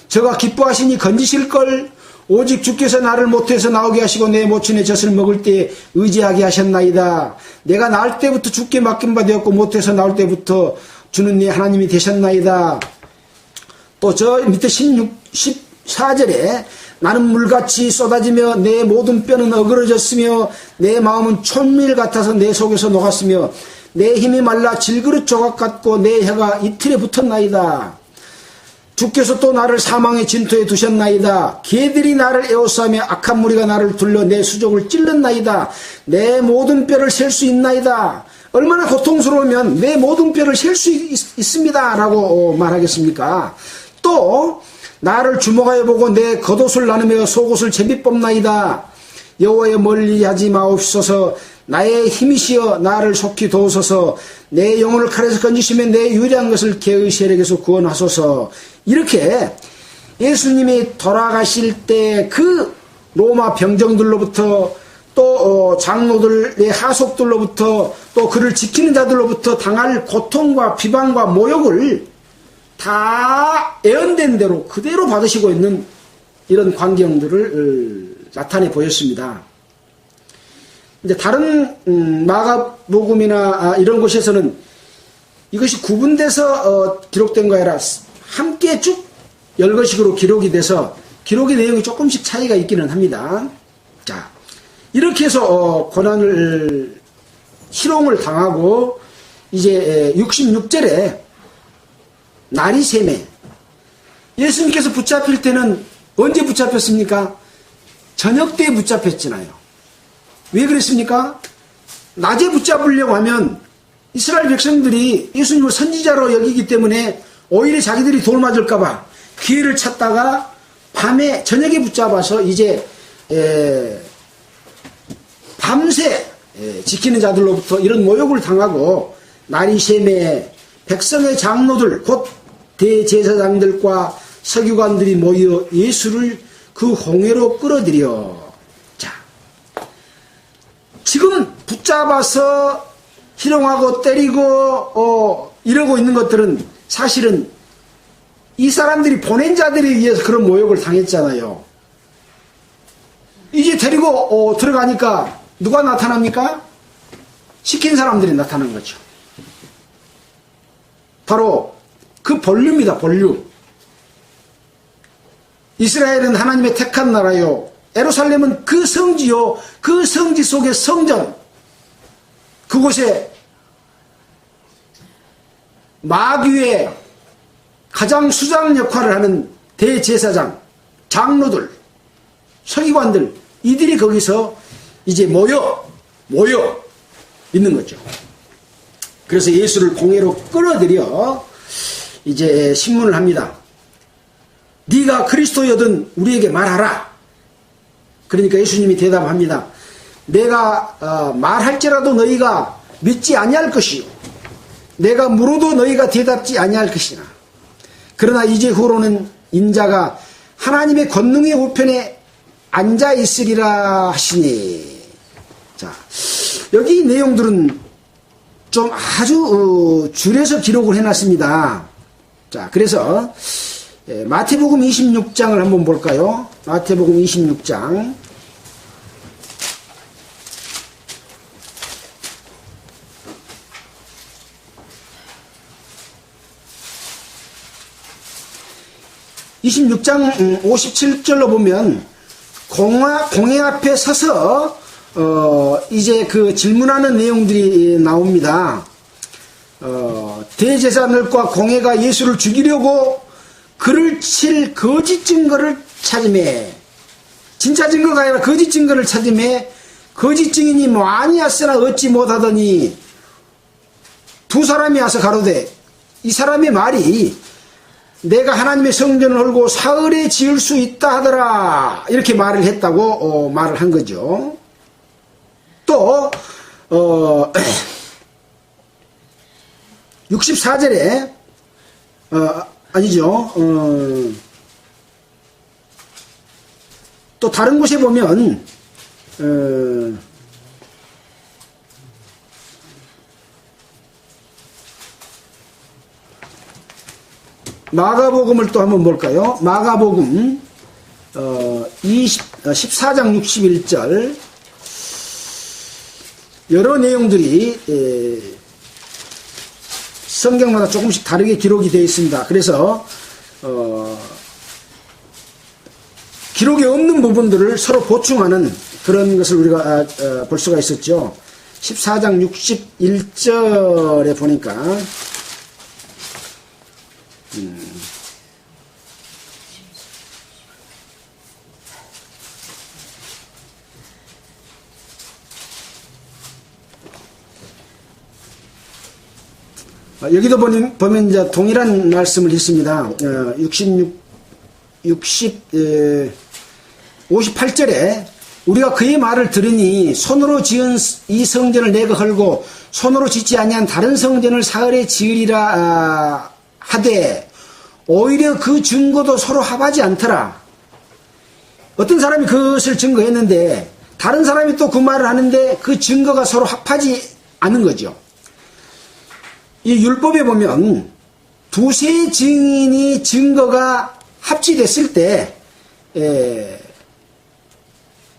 저가 기뻐하시니 건지실걸? 오직 주께서 나를 모태에서 나오게 하시고 내 모친의 젖을 먹을 때 의지하게 하셨나이다. 내가 나을 때부터 주께 맡긴 바 되었고 모태에서 나올 때부터 주는 네 하나님이 되셨나이다. 또 저 밑에 14절에 나는 물같이 쏟아지며 내 모든 뼈는 어그러졌으며 내 마음은 촛밀 같아서 내 속에서 녹았으며 내 힘이 말라 질그릇 조각 같고 내 혀가 이틀에 붙었나이다. 주께서 또 나를 사망의 진토에 두셨나이다. 개들이 나를 에워싸며 악한 무리가 나를 둘러 내 수족을 찔렀나이다. 내 모든 뼈를 셀 수 있나이다. 얼마나 고통스러우면 내 모든 뼈를 셀 수 있습니다 라고 말하겠습니까? 또 나를 주목하여 보고 내 겉옷을 나누며 속옷을 제비 뽑나이다. 여호와여 멀리하지 마옵소서. 나의 힘이시여 나를 속히 도우소서. 내 영혼을 칼에서 건지시며 내 유리한 것을 개의 세력에서 구원하소서. 이렇게 예수님이 돌아가실 때 그 로마 병정들로부터 또 장로들의 하속들로부터 또 그를 지키는 자들로부터 당할 고통과 비방과 모욕을 다 예언된 대로 그대로 받으시고 있는 이런 광경들을 나타내 보였습니다. 이제 다른 마가복음이나 이런 곳에서는 이것이 구분돼서 기록된 거 아니라 함께 쭉 열거식으로 기록이 돼서 기록의 내용이 조금씩 차이가 있기는 합니다. 자, 이렇게 해서 고난을 희롱을 당하고 이제 66절에 날이 새매. 예수님께서 붙잡힐 때는 언제 붙잡혔습니까? 저녁 때에 붙잡혔잖아요. 왜 그랬습니까? 낮에 붙잡으려고 하면 이스라엘 백성들이 예수님을 선지자로 여기기 때문에 오히려 자기들이 돌 맞을까봐 기회를 찾다가 밤에 저녁에 붙잡아서 이제 밤새 지키는 자들로부터 이런 모욕을 당하고 날이 새매 백성의 장로들 곧 대제사장들과 서기관들이 모여 예수를 그 홍해로 끌어들여. 자, 지금 붙잡아서 희롱하고 때리고 이러고 있는 것들은 사실은 이 사람들이 보낸 자들에 의해서 그런 모욕을 당했잖아요. 이제 데리고 들어가니까 누가 나타납니까? 시킨 사람들이 나타난 거죠. 바로 그 본류입니다. 본류. 이스라엘은 하나님의 택한 나라요. 예루살렘은 그 성지요. 그 성지 속의 성전. 그곳에 마귀의 가장 수장 역할을 하는 대제사장, 장로들, 서기관들, 이들이 거기서 이제 모여 있는 거죠. 그래서 예수를 공회로 끌어들여 이제 신문을 합니다. 네가 그리스도여든 우리에게 말하라. 그러니까 예수님이 대답합니다. 내가 말할지라도 너희가 믿지 아니할 것이요. 내가 물어도 너희가 대답지 아니할 것이나. 그러나 이제 후로는 인자가 하나님의 권능의 우편에 앉아 있으리라 하시니. 자, 여기 내용들은 좀 아주 줄여서 기록을 해놨습니다. 자, 그래서 마태복음 26장을 한번 볼까요? 마태복음 26장 26장 57절로 보면 공회 앞에 서서 이제 그 질문하는 내용들이 나옵니다. 대제사장들과 공회가 예수를 죽이려고 그를 칠 거짓 증거를 찾음에, 진짜 증거가 아니라 거짓 증거를 찾음에 거짓 증인이 많이 왔으나 얻지 못하더니 두 사람이 와서 가로되, 이 사람의 말이 내가 하나님의 성전을 헐고 사흘에 지을 수 있다 하더라, 이렇게 말을 했다고 말을 한 거죠. 또 64절에 아니죠. 또 다른 곳에 보면 마가복음을 또 한번 볼까요? 마가복음 14장 61절 여러 내용들이 성경마다 조금씩 다르게 기록이 되어 있습니다. 그래서 기록이 없는 부분들을 서로 보충하는 그런 것을 우리가 볼 수가 있었죠. 14장 61절에 보니까 여기도 보면 이제 동일한 말씀을 했습니다. 58절에 우리가 그의 말을 들으니 손으로 지은 이 성전을 내가 헐고 손으로 짓지 아니한 다른 성전을 사흘에 지으리라 하되 오히려 그 증거도 서로 합하지 않더라. 어떤 사람이 그것을 증거했는데 다른 사람이 또 그 말을 하는데 그 증거가 서로 합하지 않은 거죠. 이 율법에 보면 두세 증인이 증거가 합치됐을 때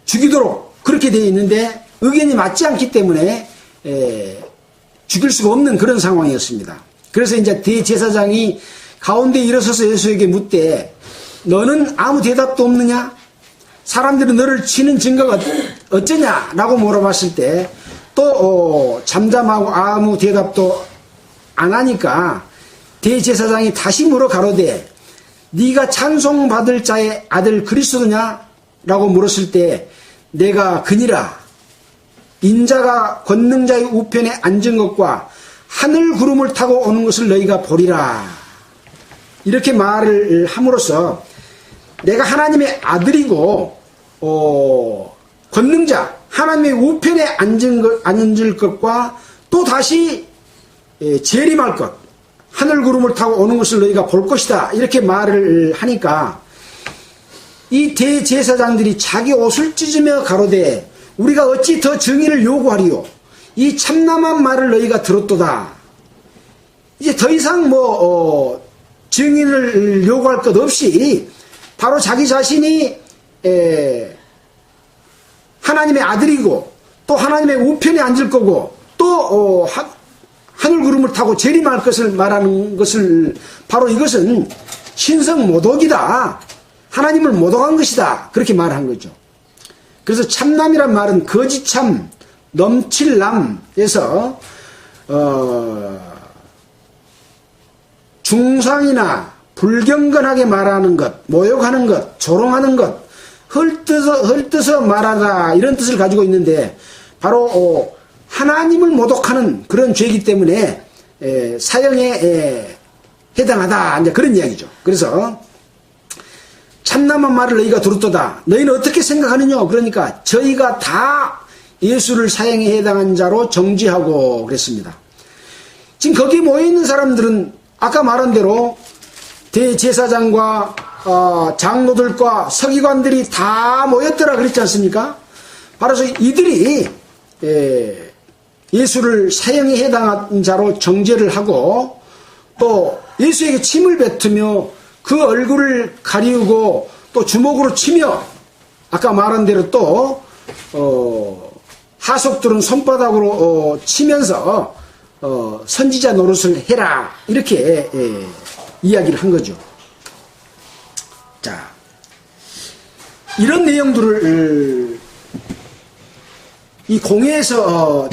죽이도록 그렇게 되어 있는데 의견이 맞지 않기 때문에 죽일 수가 없는 그런 상황이었습니다. 그래서 이제 대제사장이 가운데 일어서서 예수에게 묻되 너는 아무 대답도 없느냐? 사람들은 너를 치는 증거가 어쩌냐? 라고 물어봤을 때 또 잠잠하고 아무 대답도 안 하니까 대제사장이 다시 물어 가로되 네가 찬송받을 자의 아들 그리스도냐? 라고 물었을 때 내가 그니라. 인자가 권능자의 우편에 앉은 것과 하늘 구름을 타고 오는 것을 너희가 보리라. 이렇게 말을 함으로써 내가 하나님의 아들이고 권능자 하나님의 우편에 앉을 것과 또 다시 재림할 것 하늘 구름을 타고 오는 것을 너희가 볼 것이다. 이렇게 말을 하니까 이 대제사장들이 자기 옷을 찢으며 가로되 우리가 어찌 더 증인을 요구하리요? 이 참남한 말을 너희가 들었도다. 이제 더 이상 증인을 요구할 것 없이 바로 자기 자신이 하나님의 아들이고 또 하나님의 우편에 앉을 거고 또 하늘 구름을 타고 재림할 것을 말하는 것을 바로 이것은 신성 모독이다. 하나님을 모독한 것이다. 그렇게 말한 거죠. 그래서 참남이란 말은 거짓참, 넘칠남에서 중상이나 불경건하게 말하는 것, 모욕하는 것, 조롱하는 것, 헐뜯어 말하다 이런 뜻을 가지고 있는데 바로 하나님을 모독하는 그런 죄이기 때문에 사형에 해당하다 이제 그런 이야기죠. 그래서 참남한 말을 너희가 들었도다. 너희는 어떻게 생각하느냐? 그러니까 저희가 다 예수를 사형에 해당한 자로 정죄하고 그랬습니다. 지금 거기 모여있는 사람들은 아까 말한 대로 대제사장과 장로들과 서기관들이 다 모였더라 그랬지 않습니까? 바로 이들이 예수를 사형에 해당한 자로 정죄를 하고 또 예수에게 침을 뱉으며 그 얼굴을 가리우고 또 주먹으로 치며 아까 말한 대로 또 하속들은 손바닥으로 치면서 선지자 노릇을 해라 이렇게 이야기를 한 거죠. 자, 이런 내용들을 이 공회에서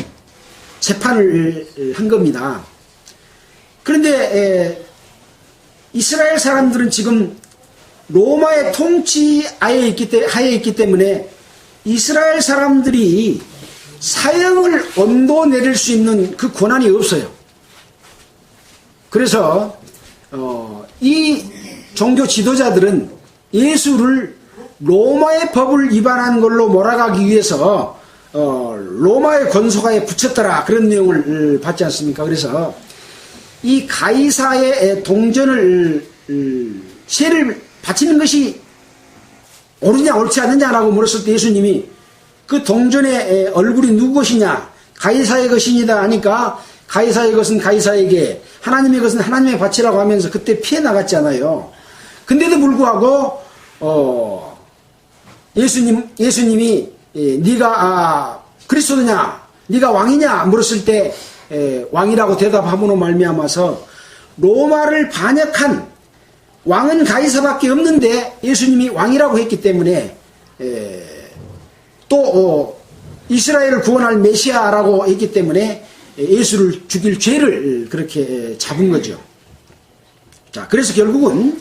재판을 한 겁니다. 그런데 이스라엘 사람들은 지금 로마의 통치 하에 있기 때문에 이스라엘 사람들이 사형을 언도 내릴 수 있는 그 권한이 없어요. 그래서 이 종교 지도자들은 예수를 로마의 법을 위반한 걸로 몰아가기 위해서 로마의 권소가에 붙였더라 그런 내용을 받지 않습니까? 그래서 이 가이사의 동전을 세를 바치는 것이 옳으냐 옳지 않느냐라고 물었을 때 예수님이 그 동전의 얼굴이 누구 것이냐 가이사의 것이니다 하니까 가이사의 것은 가이사에게 하나님의 것은 하나님의 바치라고 하면서 그때 피해 나갔잖아요. 근데도 불구하고 예수님이 네가 그리스도냐 네가 왕이냐 물었을 때 왕이라고 대답함으로 말미암아서 로마를 반역한 왕은 가이사밖에 없는데 예수님이 왕이라고 했기 때문에 또 이스라엘을 구원할 메시아라고 했기 때문에 예수를 죽일 죄를 그렇게 잡은 거죠. 자, 그래서 결국은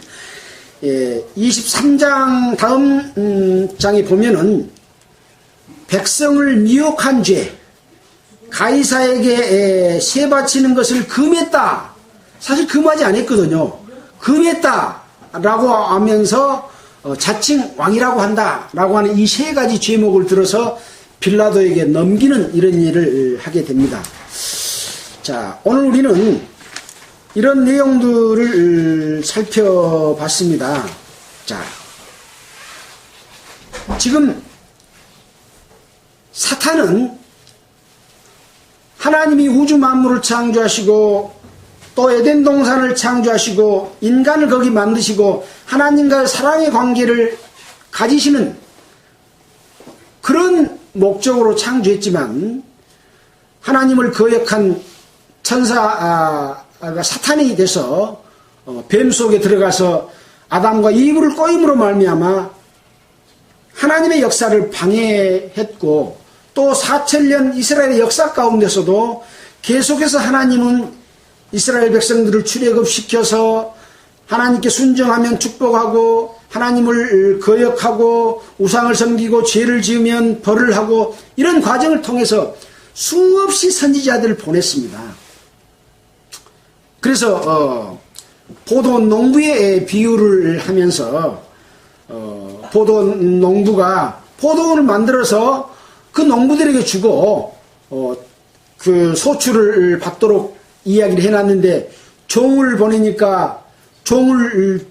23장 다음 장에 보면은 백성을 미혹한 죄, 가이사에게 세 바치는 것을 금했다. 사실 금하지 않았거든요. 금했다라고 하면서 자칭 왕이라고 한다라고 하는 이 세 가지 죄목을 들어서 빌라도에게 넘기는 이런 일을 하게 됩니다. 자, 오늘 우리는 이런 내용들을 살펴봤습니다. 자, 지금 사탄은 하나님이 우주 만물을 창조하시고 또 에덴 동산을 창조하시고 인간을 거기 만드시고 하나님과의 사랑의 관계를 가지시는 그런 목적으로 창조했지만 하나님을 거역한 천사가 사탄이 돼서 뱀 속에 들어가서 아담과 이브를 꼬임으로 말미암아 하나님의 역사를 방해했고 또 4000년 이스라엘의 역사 가운데서도 계속해서 하나님은 이스라엘 백성들을 출애굽시켜서 하나님께 순종하면 축복하고 하나님을 거역하고 우상을 섬기고 죄를 지으면 벌을 하고 이런 과정을 통해서 수없이 선지자들을 보냈습니다. 그래서 포도원 농부의 비유를 하면서 포도원 농부가 포도원을 만들어서 그 농부들에게 주고 그 소출을 받도록 이야기를 해놨는데 종을 보내니까 종을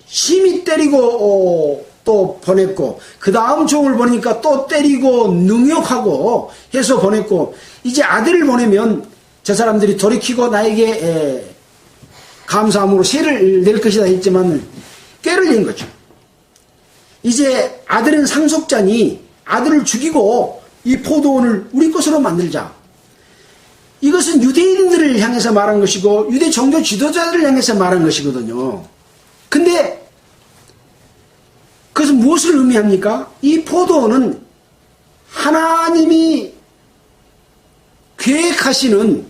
심히 때리고 또 보냈고 그 다음 종을 보내니까 또 때리고 능욕하고 해서 보냈고 이제 아들을 보내면 저 사람들이 돌이키고 나에게 감사함으로 세를 낼 것이다 했지만 꾀를 낸 거죠. 이제 아들은 상속자니 아들을 죽이고 이 포도원을 우리 것으로 만들자. 이것은 유대인들을 향해서 말한 것이고 유대 종교 지도자들을 향해서 말한 것이거든요. 근데 그것은 무엇을 의미합니까? 이 포도원은 하나님이 계획하시는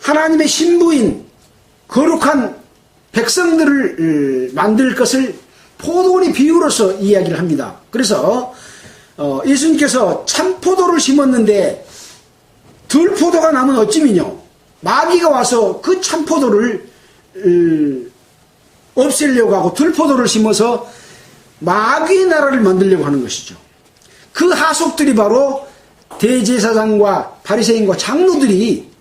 하나님의 신부인 거룩한 백성들을 만들 것을 포도원의 비유로서 이야기를 합니다. 그래서 예수님께서 참포도를 심었는데 들포도가 나면 어찌미뇨? 마귀가 와서 그 참포도를 없애려고 하고 들포도를 심어서 마귀의 나라를 만들려고 하는 것이죠. 그 하속들이 바로 대제사장과 바리새인과 장로들이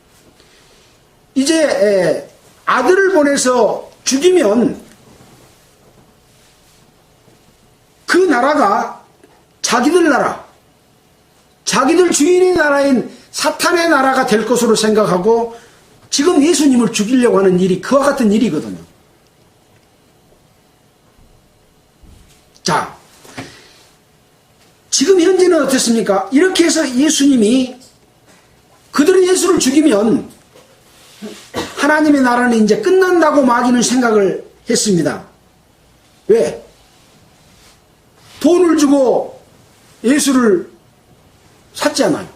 이제 아들을 보내서 죽이면 그 나라가 자기들 나라, 자기들 주인의 나라인 사탄의 나라가 될 것으로 생각하고 지금 예수님을 죽이려고 하는 일이 그와 같은 일이거든요. 자, 지금 현재는 어떻습니까? 이렇게 해서 예수님이 그들은 예수를 죽이면 하나님의 나라는 이제 끝난다고 마귀는 생각을 했습니다. 왜? 돈을 주고 예수를 샀잖아요.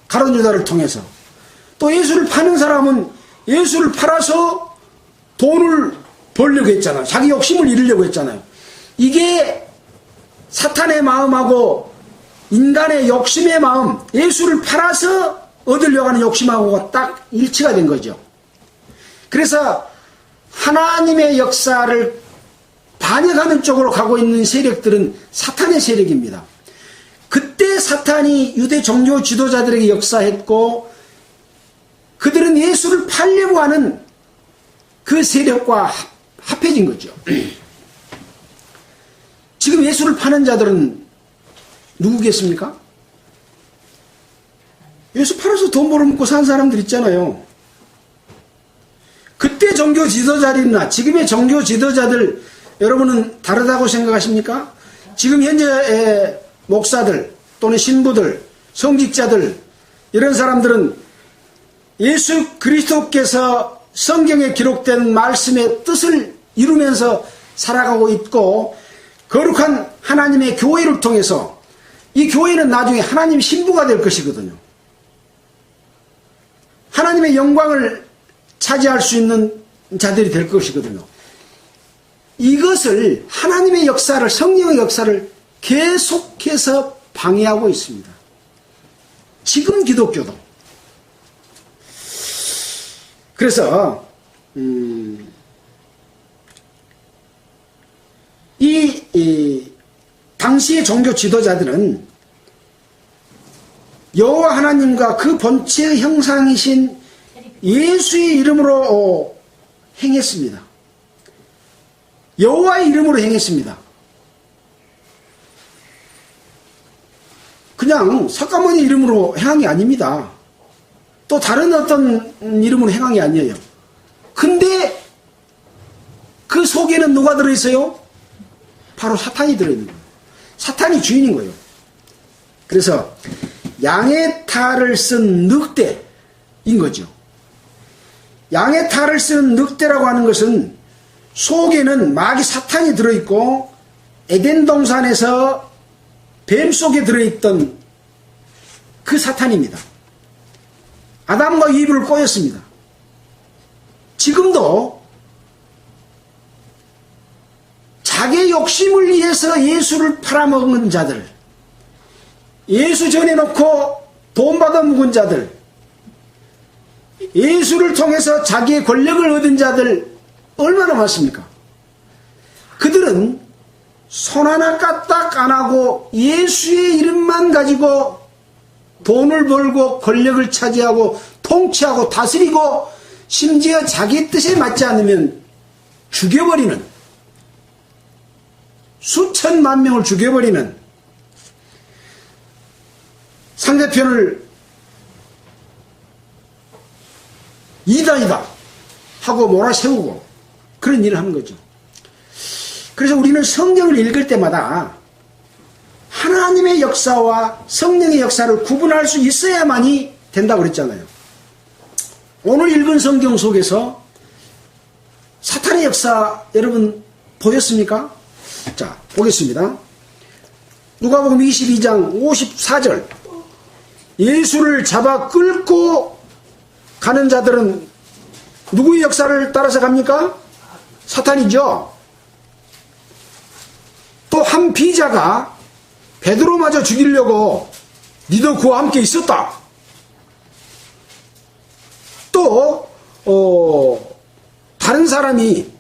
가룟 유다를 통해서. 또 예수를 파는 사람은 예수를 팔아서 돈을 벌려고 했잖아요. 자기 욕심을 이루려고 했잖아요. 이게 사탄의 마음하고 인간의 욕심의 마음, 예수를 팔아서 얻으려고 하는 욕심하고 딱 일치가 된 거죠. 그래서 하나님의 역사를 반역하는 쪽으로 가고 있는 세력들은 사탄의 세력입니다. 그때 사탄이 유대 종교 지도자들에게 역사했고 그들은 예수를 팔려고 하는 그 세력과 합해진 거죠. 지금 예수를 파는 자들은 누구겠습니까? 예수 팔아서 돈 벌어먹고 산 사람들 있잖아요. 그때 종교 지도자들이나 지금의 종교 지도자들 여러분은 다르다고 생각하십니까? 지금 현재의 목사들 또는 신부들, 성직자들 이런 사람들은 예수 그리스도께서 성경에 기록된 말씀의 뜻을 이루면서 살아가고 있고 거룩한 하나님의 교회를 통해서 이 교회는 나중에 하나님 신부가 될 것이거든요. 하나님의 영광을 차지할 수 있는 자들이 될 것이거든요. 이것을 하나님의 역사를 성령의 역사를 계속해서 방해하고 있습니다. 지금 기독교도. 그래서 이 당시의 종교 지도자들은 여호와 하나님과 그 본체의 형상이신 예수의 이름으로 행했습니다. 여호와의 이름으로 행했습니다. 그냥 석가모니 이름으로 행한 게 아닙니다. 또 다른 어떤 이름으로 행한 게 아니에요. 근데 그 속에는 누가 들어있어요? 바로 사탄이 들어있는 거예요. 사탄이 주인인 거예요. 그래서 양의 탈을 쓴 늑대인 거죠. 양의 탈을 쓴 늑대라고 하는 것은 속에는 마귀 사탄이 들어있고 에덴 동산에서 뱀 속에 들어있던 그 사탄입니다. 아담과 이브를 꼬였습니다. 지금도 자기의 욕심을 위해서 예수를 팔아먹은 자들, 예수 전해놓고 돈 받아 묵은 자들, 예수를 통해서 자기의 권력을 얻은 자들 얼마나 많습니까? 그들은 손 하나 까딱 안 하고 예수의 이름만 가지고 돈을 벌고 권력을 차지하고 통치하고 다스리고 심지어 자기 뜻에 맞지 않으면 죽여버리는, 수천만 명을 죽여버리는, 상대편을 이단이다 하고 몰아세우고 그런 일을 하는 거죠. 그래서 우리는 성경을 읽을 때마다 하나님의 역사와 성령의 역사를 구분할 수 있어야만이 된다고 그랬잖아요. 오늘 읽은 성경 속에서 사탄의 역사 여러분 보였습니까? 자, 보겠습니다. 누가복음 22장 54절. 예수를 잡아 끌고 가는 자들은 누구의 역사를 따라서 갑니까? 사탄이죠. 또 한 비자가 베드로마저 죽이려고 니도 그와 함께 있었다. 또 다른 사람이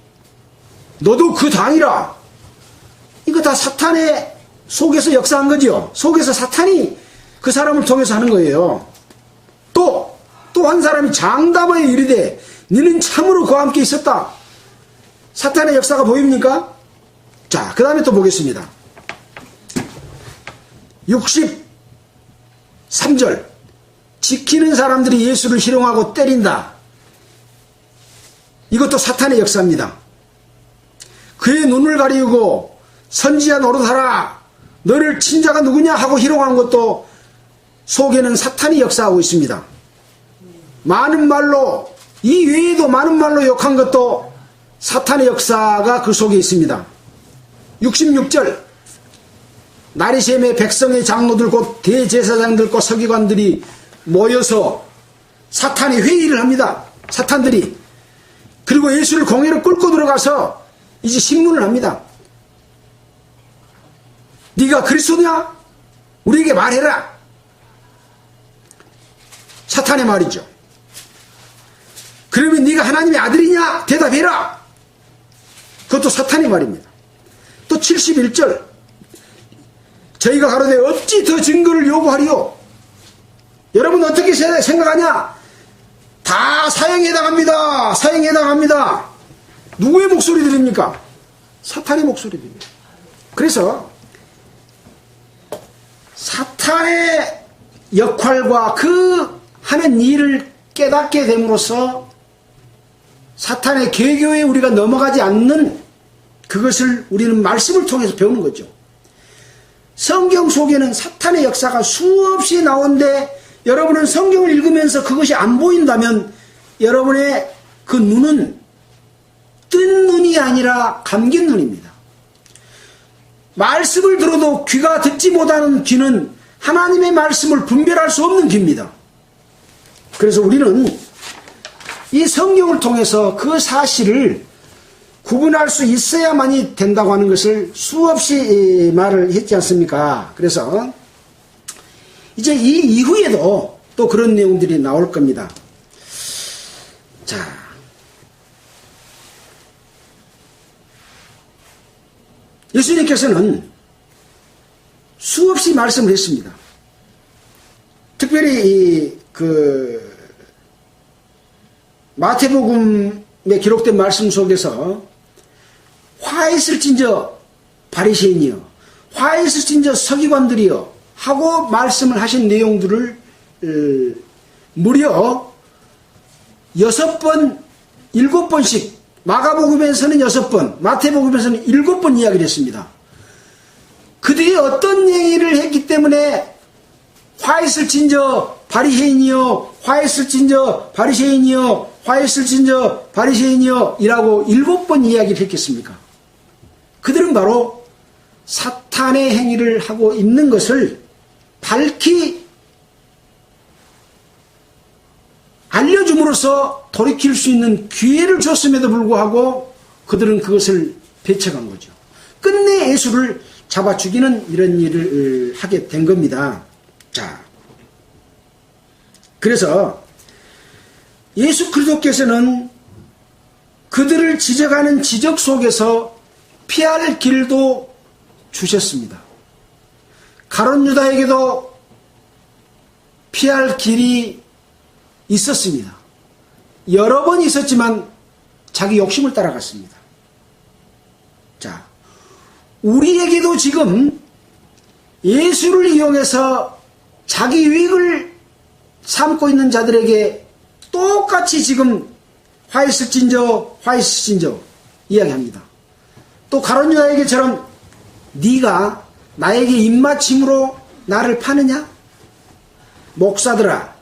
너도 그 당이라. 이거 다 사탄의 속에서 역사한 거죠. 속에서 사탄이 그 사람을 통해서 하는 거예요. 또 한 사람이 장담하여 이르되 너는 참으로 그와 함께 있었다. 사탄의 역사가 보입니까? 자, 그 다음에 또 보겠습니다. 63절. 지키는 사람들이 예수를 희롱하고 때린다. 이것도 사탄의 역사입니다. 그의 눈을 가리우고 선지자 노릇하라, 너를 친 자가 누구냐 하고 희롱한 것도 속에는 사탄이 역사하고 있습니다. 많은 말로, 이 외에도 많은 말로 욕한 것도 사탄의 역사가 그 속에 있습니다. 66절, 나리셈의 백성의 장로들 곧 대제사장들과 서기관들이 모여서 사탄의 회의를 합니다. 사탄들이. 그리고 예수를 공회로 끌고 들어가서 이제 신문을 합니다. 네가 그리스도냐? 우리에게 말해라. 사탄의 말이죠. 그러면 네가 하나님의 아들이냐? 대답해라. 그것도 사탄의 말입니다. 또 71절, 저희가 가로되 어찌 더 증거를 요구하리요? 여러분 어떻게 생각하냐? 다 사형에 해당합니다. 사형에 해당합니다. 누구의 목소리 들립니까? 사탄의 목소리 들립니다. 그래서 사탄의 역할과 그 하는 일을 깨닫게 됨으로써 사탄의 계교에 우리가 넘어가지 않는 그것을 우리는 말씀을 통해서 배우는 거죠. 성경 속에는 사탄의 역사가 수없이 나오는데 여러분은 성경을 읽으면서 그것이 안 보인다면 여러분의 그 눈은 뜬 눈이 아니라 감긴 눈입니다. 말씀을 들어도 귀가 듣지 못하는 귀는 하나님의 말씀을 분별할 수 없는 귀입니다. 그래서 우리는 이 성경을 통해서 그 사실을 구분할 수 있어야만이 된다고 하는 것을 수없이 말을 했지 않습니까? 그래서 이제 이 이후에도 또 그런 내용들이 나올 겁니다. 자, 예수님께서는 수없이 말씀을 했습니다. 특별히 마태복음에 기록된 말씀 속에서 화 있을진저 바리새인이여, 화 있을진저 서기관들이여 하고 말씀을 하신 내용들을 무려 6번, 7번씩, 마가복음에서는 6번, 마태복음에서는 7번 이야기를 했습니다. 그들이 어떤 얘기를 했기 때문에 화 있을진저 바리새인이여, 화 있을진저 바리새인이여, 화 있을진저 바리새인이여 이라고 7번 이야기를 했겠습니까? 그들은 바로 사탄의 행위를 하고 있는 것을 밝히 알려줌으로써 돌이킬 수 있는 기회를 줬음에도 불구하고 그들은 그것을 배척한 거죠. 끝내 예수를 잡아 죽이는 이런 일을 하게 된 겁니다. 자, 그래서 예수 그리스도께서는 그들을 지적하는 지적 속에서 피할 길도 주셨습니다. 가룟 유다에게도 피할 길이 있었습니다. 여러 번 있었지만 자기 욕심을 따라갔습니다. 자, 우리에게도 지금 예수를 이용해서 자기 유익을 삼고 있는 자들에게 똑같이 지금 화 있을진저 이야기합니다. 또 가룟 유다에게처럼 네가 나에게 입맞춤으로 나를 파느냐? 목사들아,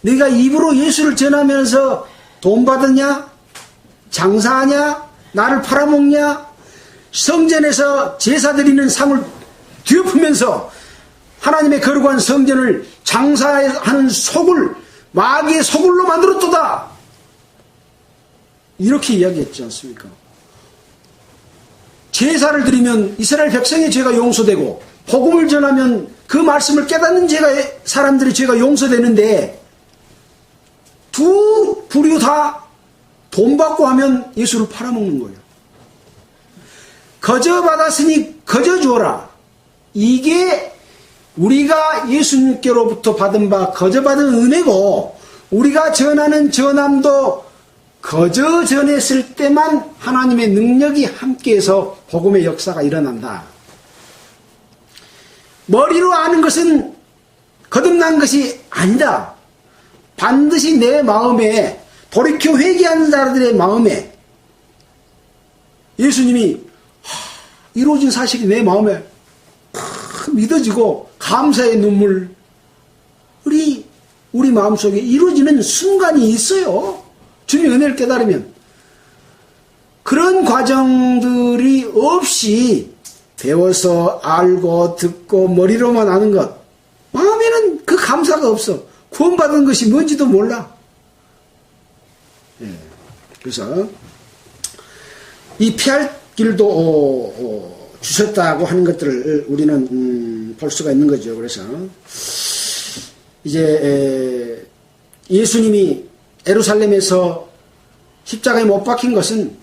네가 입으로 예수를 전하면서 돈 받았냐? 장사하냐? 나를 팔아먹냐? 성전에서 제사 드리는 상을 뒤엎으면서 하나님의 거룩한 성전을 장사하는 속을 마귀의 소굴로 만들었도다. 이렇게 이야기했지 않습니까? 제사를 드리면 이스라엘 백성의 죄가 용서되고 복음을 전하면 그 말씀을 깨닫는 사람들의 죄가 용서되는데 두 부류 다 돈 받고 하면 예수를 팔아먹는 거예요. 거저 받았으니 거저 주어라. 이게 우리가 예수님께로부터 받은 바 거저 받은 은혜고 우리가 전하는 전함도 거저 전했을 때만 하나님의 능력이 함께해서 복음의 역사가 일어난다. 머리로 아는 것은 거듭난 것이 아니다. 반드시 내 마음에 돌이켜 회개하는 자들의 마음에 예수님이 이루어진 사실이 내 마음에 믿어지고 감사의 눈물이 우리 마음속에 이루어지는 순간이 있어요. 주님의 은혜를 깨달으면. 그런 과정들이 없이 배워서 알고 듣고 머리로만 아는 것, 마음에는 그 감사가 없어. 구원받은 것이 뭔지도 몰라. 그래서 이 피할 길도 주셨다고 하는 것들을 우리는 볼 수가 있는 거죠. 그래서 이제 예수님이 예루살렘에서 십자가에 못 박힌 것은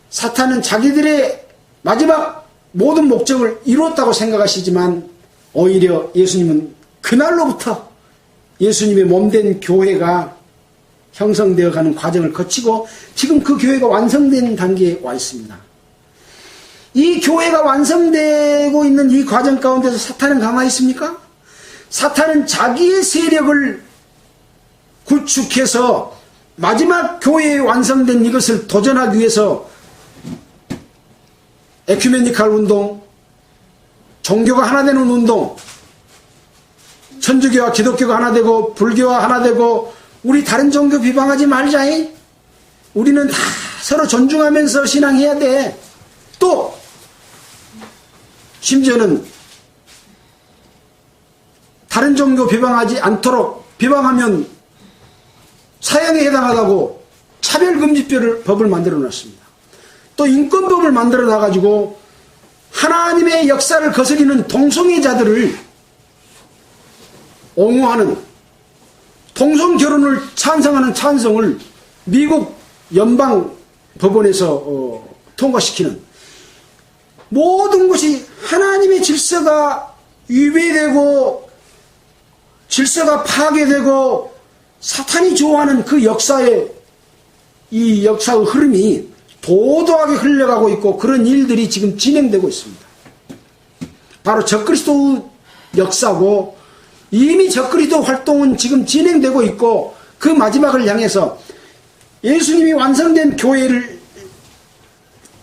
사탄은 자기들의 마지막 모든 목적을 이뤘다고 생각하시지만 오히려 예수님은 그날로부터 예수님의 몸된 교회가 형성되어 가는 과정을 거치고 지금 그 교회가 완성된 단계에 와 있습니다. 이 교회가 완성되고 있는 이 과정 가운데서 사탄은 가만히 있습니까? 사탄은 자기의 세력을 구축해서 마지막 교회에 완성된 이것을 도전하기 위해서 에큐메니칼 운동, 종교가 하나 되는 운동, 천주교와 기독교가 하나 되고 불교와 하나 되고 우리 다른 종교 비방하지 말자이. 우리는 다 서로 존중하면서 신앙해야 돼. 또 심지어는 다른 종교 비방하지 않도록 비방하면 사형에 해당하다고 차별금지법을 만들어 놨습니다. 또 인권법을 만들어 놔가지고 하나님의 역사를 거스리는 동성애자들을 옹호하는, 동성결혼을 찬성하는 찬성을 미국 연방법원에서 통과시키는, 모든 것이 하나님의 질서가 위배되고 질서가 파괴되고 사탄이 좋아하는 그 역사의 이 역사의 흐름이 도도하게 흘러가고 있고 그런 일들이 지금 진행되고 있습니다. 바로 적그리스도의 역사고 이미 적그리스도 활동은 지금 진행되고 있고 그 마지막을 향해서 예수님이 완성된 교회를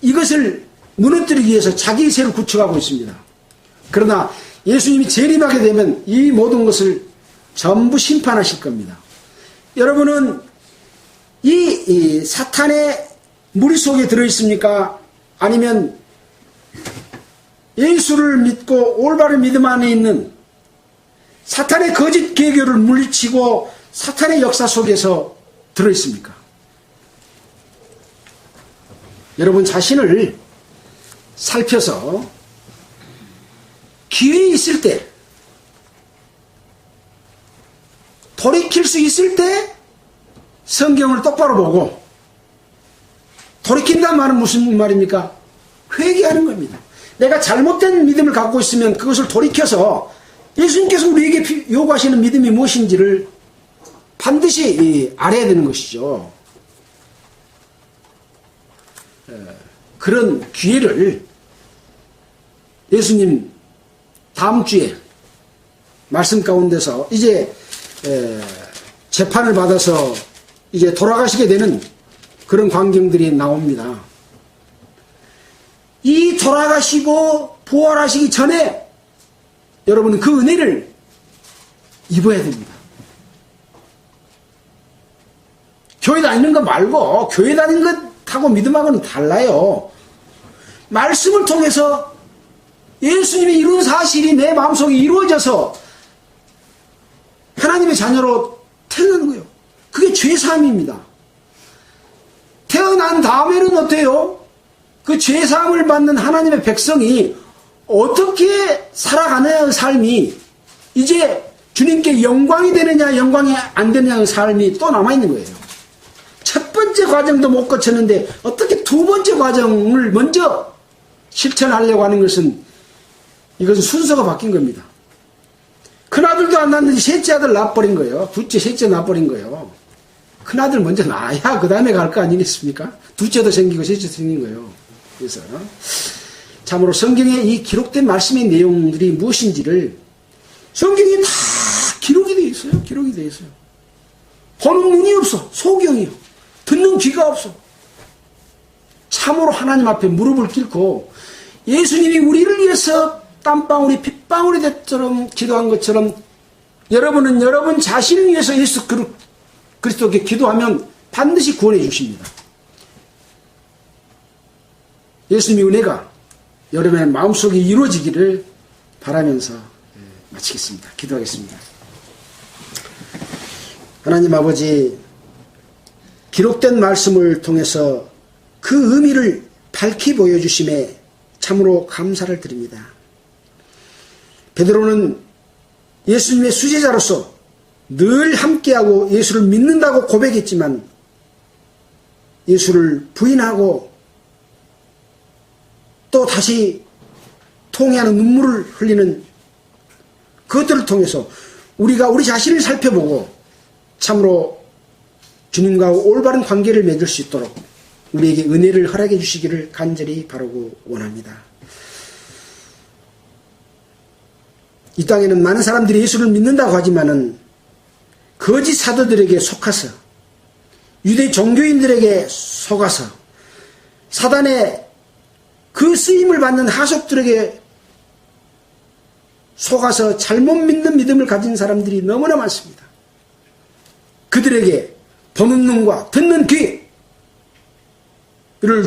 이것을 무너뜨리기 위해서 자기 세를 구축하고 있습니다. 그러나 예수님이 재림하게 되면 이 모든 것을 전부 심판하실 겁니다. 여러분은 이 사탄의 무리 속에 들어있습니까? 아니면 예수를 믿고 올바른 믿음 안에 있는 사탄의 거짓 계교를 물리치고 사탄의 역사 속에서 들어있습니까? 여러분 자신을 살펴서 기회 있을 때, 돌이킬 수 있을 때 성경을 똑바로 보고, 돌이킨다는 말은 무슨 말입니까? 회개하는 겁니다. 내가 잘못된 믿음을 갖고 있으면 그것을 돌이켜서 예수님께서 우리에게 요구하시는 믿음이 무엇인지를 반드시 알아야 되는 것이죠. 그런 기회를 예수님 다음 주에 말씀 가운데서 이제 재판을 받아서 이제 돌아가시게 되는 그런 광경들이 나옵니다. 이 돌아가시고 부활하시기 전에 여러분은 그 은혜를 입어야 됩니다. 교회 다니는 것 말고 교회 다니는 것하고 믿음하고는 달라요. 말씀을 통해서 예수님이 이룬 사실이 내 마음속에 이루어져서 하나님의 자녀로 태어나는 거예요. 그게 죄사함입니다. 태어난 다음에는 어때요? 그 죄사함을 받는 하나님의 백성이 어떻게 살아가느냐의 삶이 이제 주님께 영광이 되느냐 영광이 안 되느냐의 삶이 또 남아있는 거예요. 첫 번째 과정도 못 거쳤는데 어떻게 두 번째 과정을 먼저 실천하려고 하는 것은 이것은 순서가 바뀐 겁니다. 큰아들도 안 낳는데 셋째 아들 낳아버린 거예요. 둘째 셋째 낳아버린 거예요. 큰아들 먼저 낳아야 그 다음에 갈 거 아니겠습니까? 둘째도 생기고 셋째도 생긴 거예요. 그래서 참으로 성경에 이 기록된 말씀의 내용들이 무엇인지를 성경에 다 기록이 되어 있어요. 기록이 되어 있어요. 보는 눈이 없어. 소경이요. 듣는 귀가 없어. 참으로 하나님 앞에 무릎을 꿇고 예수님이 우리를 위해서 땀방울이 핏방울이 됐처럼 기도한 것처럼 여러분은 여러분 자신을 위해서 예수 그리스도께 기도하면 반드시 구원해 주십니다. 예수님의 은혜가 여러분의 마음속에 이루어지기를 바라면서 마치겠습니다. 기도하겠습니다. 하나님 아버지, 기록된 말씀을 통해서 그 의미를 밝히 보여주심에 참으로 감사를 드립니다. 베드로는 예수님의 수제자로서 늘 함께하고 예수를 믿는다고 고백했지만 예수를 부인하고 또 다시 통해하는 눈물을 흘리는 그것들을 통해서 우리가 우리 자신을 살펴보고 참으로 주님과 올바른 관계를 맺을 수 있도록 우리에게 은혜를 허락해 주시기를 간절히 바라고 원합니다. 이 땅에는 많은 사람들이 예수를 믿는다고 하지만은 거짓 사도들에게 속아서 유대 종교인들에게 속아서 사단의 그 쓰임을 받는 하속들에게 속아서 잘못 믿는 믿음을 가진 사람들이 너무나 많습니다. 그들에게 보는 눈과 듣는 귀를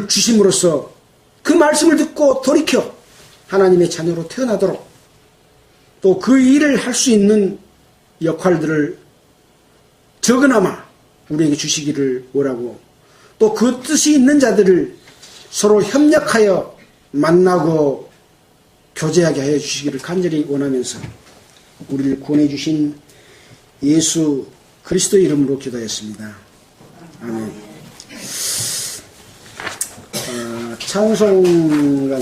주심으로써 그 말씀을 듣고 돌이켜 하나님의 자녀로 태어나도록 또 그 일을 할 수 있는 역할들을 적으나마 우리에게 주시기를 원하고 또 그 뜻이 있는 자들을 서로 협력하여 만나고 교제하게 하여 주시기를 간절히 원하면서 우리를 구원해 주신 예수 그리스도의 이름으로 기도했습니다. 아멘. 찬송가는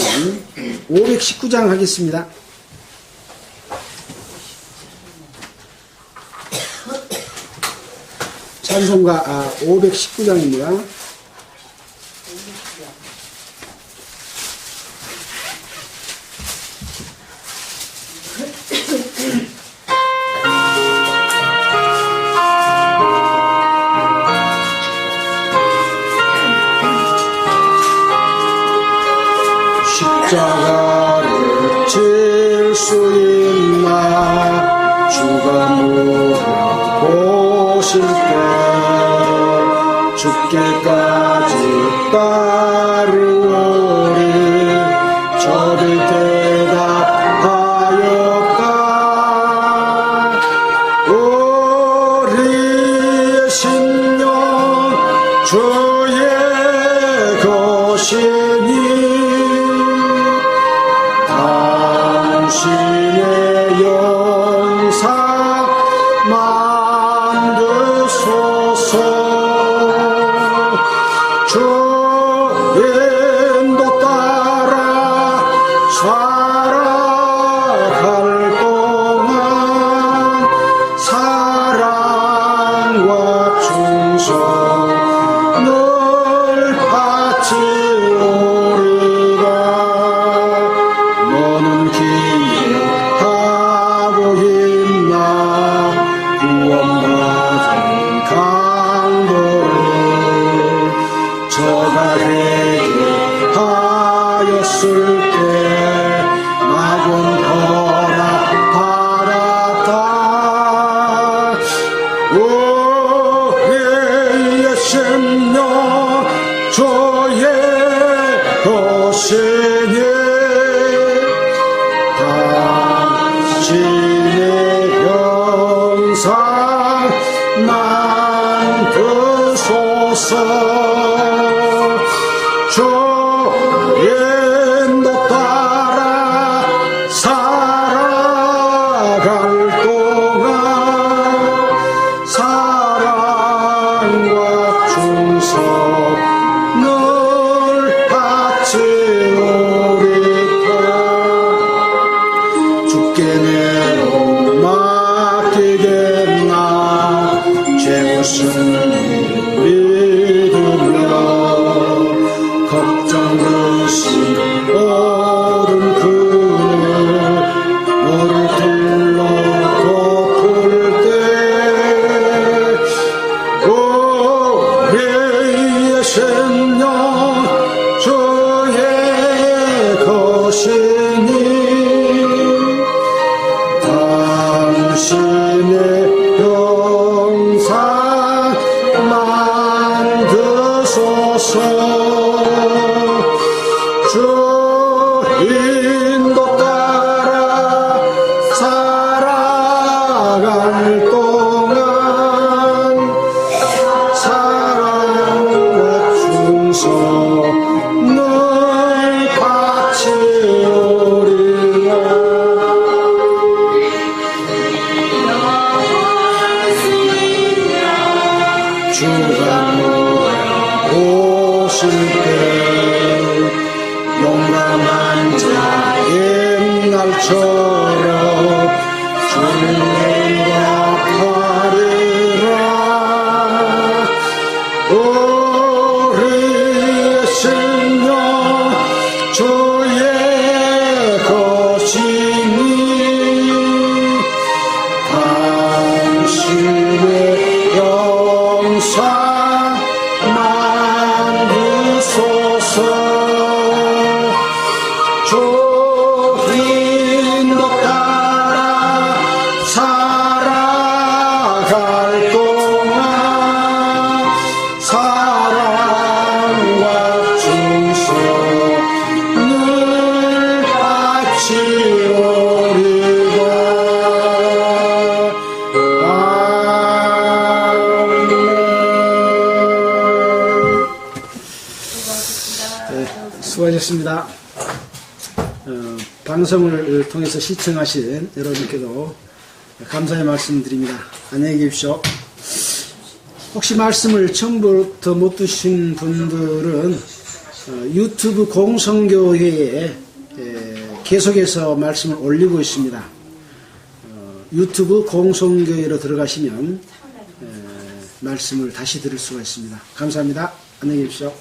519장 하겠습니다. 찬송가 519장입니다. 십자가를 질 수 있나 주가 물어보실 때 죽기까지 따르오리 저를 대답하였다. 우리의 신령 주의 것이니 당신의 영상 만드소서. 주 인도 따라 살아갈 동안 사랑과 충성 늘 바치오리라. 너는 기억하고 있나 구원받은 강도를 저가 되게 하였을 때 낙원 허락받았다. 우리의 심령 주의 것이니 당신의 영상 만드소서. 주 인도 따라 살아갈 동안 사랑과 충성 늘 바치오리까. 주께 내로 맡기겠나 죄 없은 믿으며 걱정 없이 오른 그늘 너를 둘러 덮을 때 우리의 생명 주의 것이니 주 인도 따라 살아갈 동안 사랑과 충성 늘 바치오리라. 주가 오실 때 용감한 자 옛날처럼 주님과 하리라. 우리의 생명 주의 것이니 당신의 영상 만드소서. 주 인도 따라 살아갈 동안 사랑과 충성 늘 바치오리다. 수고하셨습니다. 방송을 통해서 시청하신 여러분께도 감사의 말씀드립니다. 안녕히 계십시오. 혹시 말씀을 처음부터 못 드신 분들은 유튜브 공성교회에 계속해서 말씀을 올리고 있습니다. 유튜브 공성교회로 들어가시면 말씀을 다시 들을 수가 있습니다. 감사합니다. 안녕히 계십시오.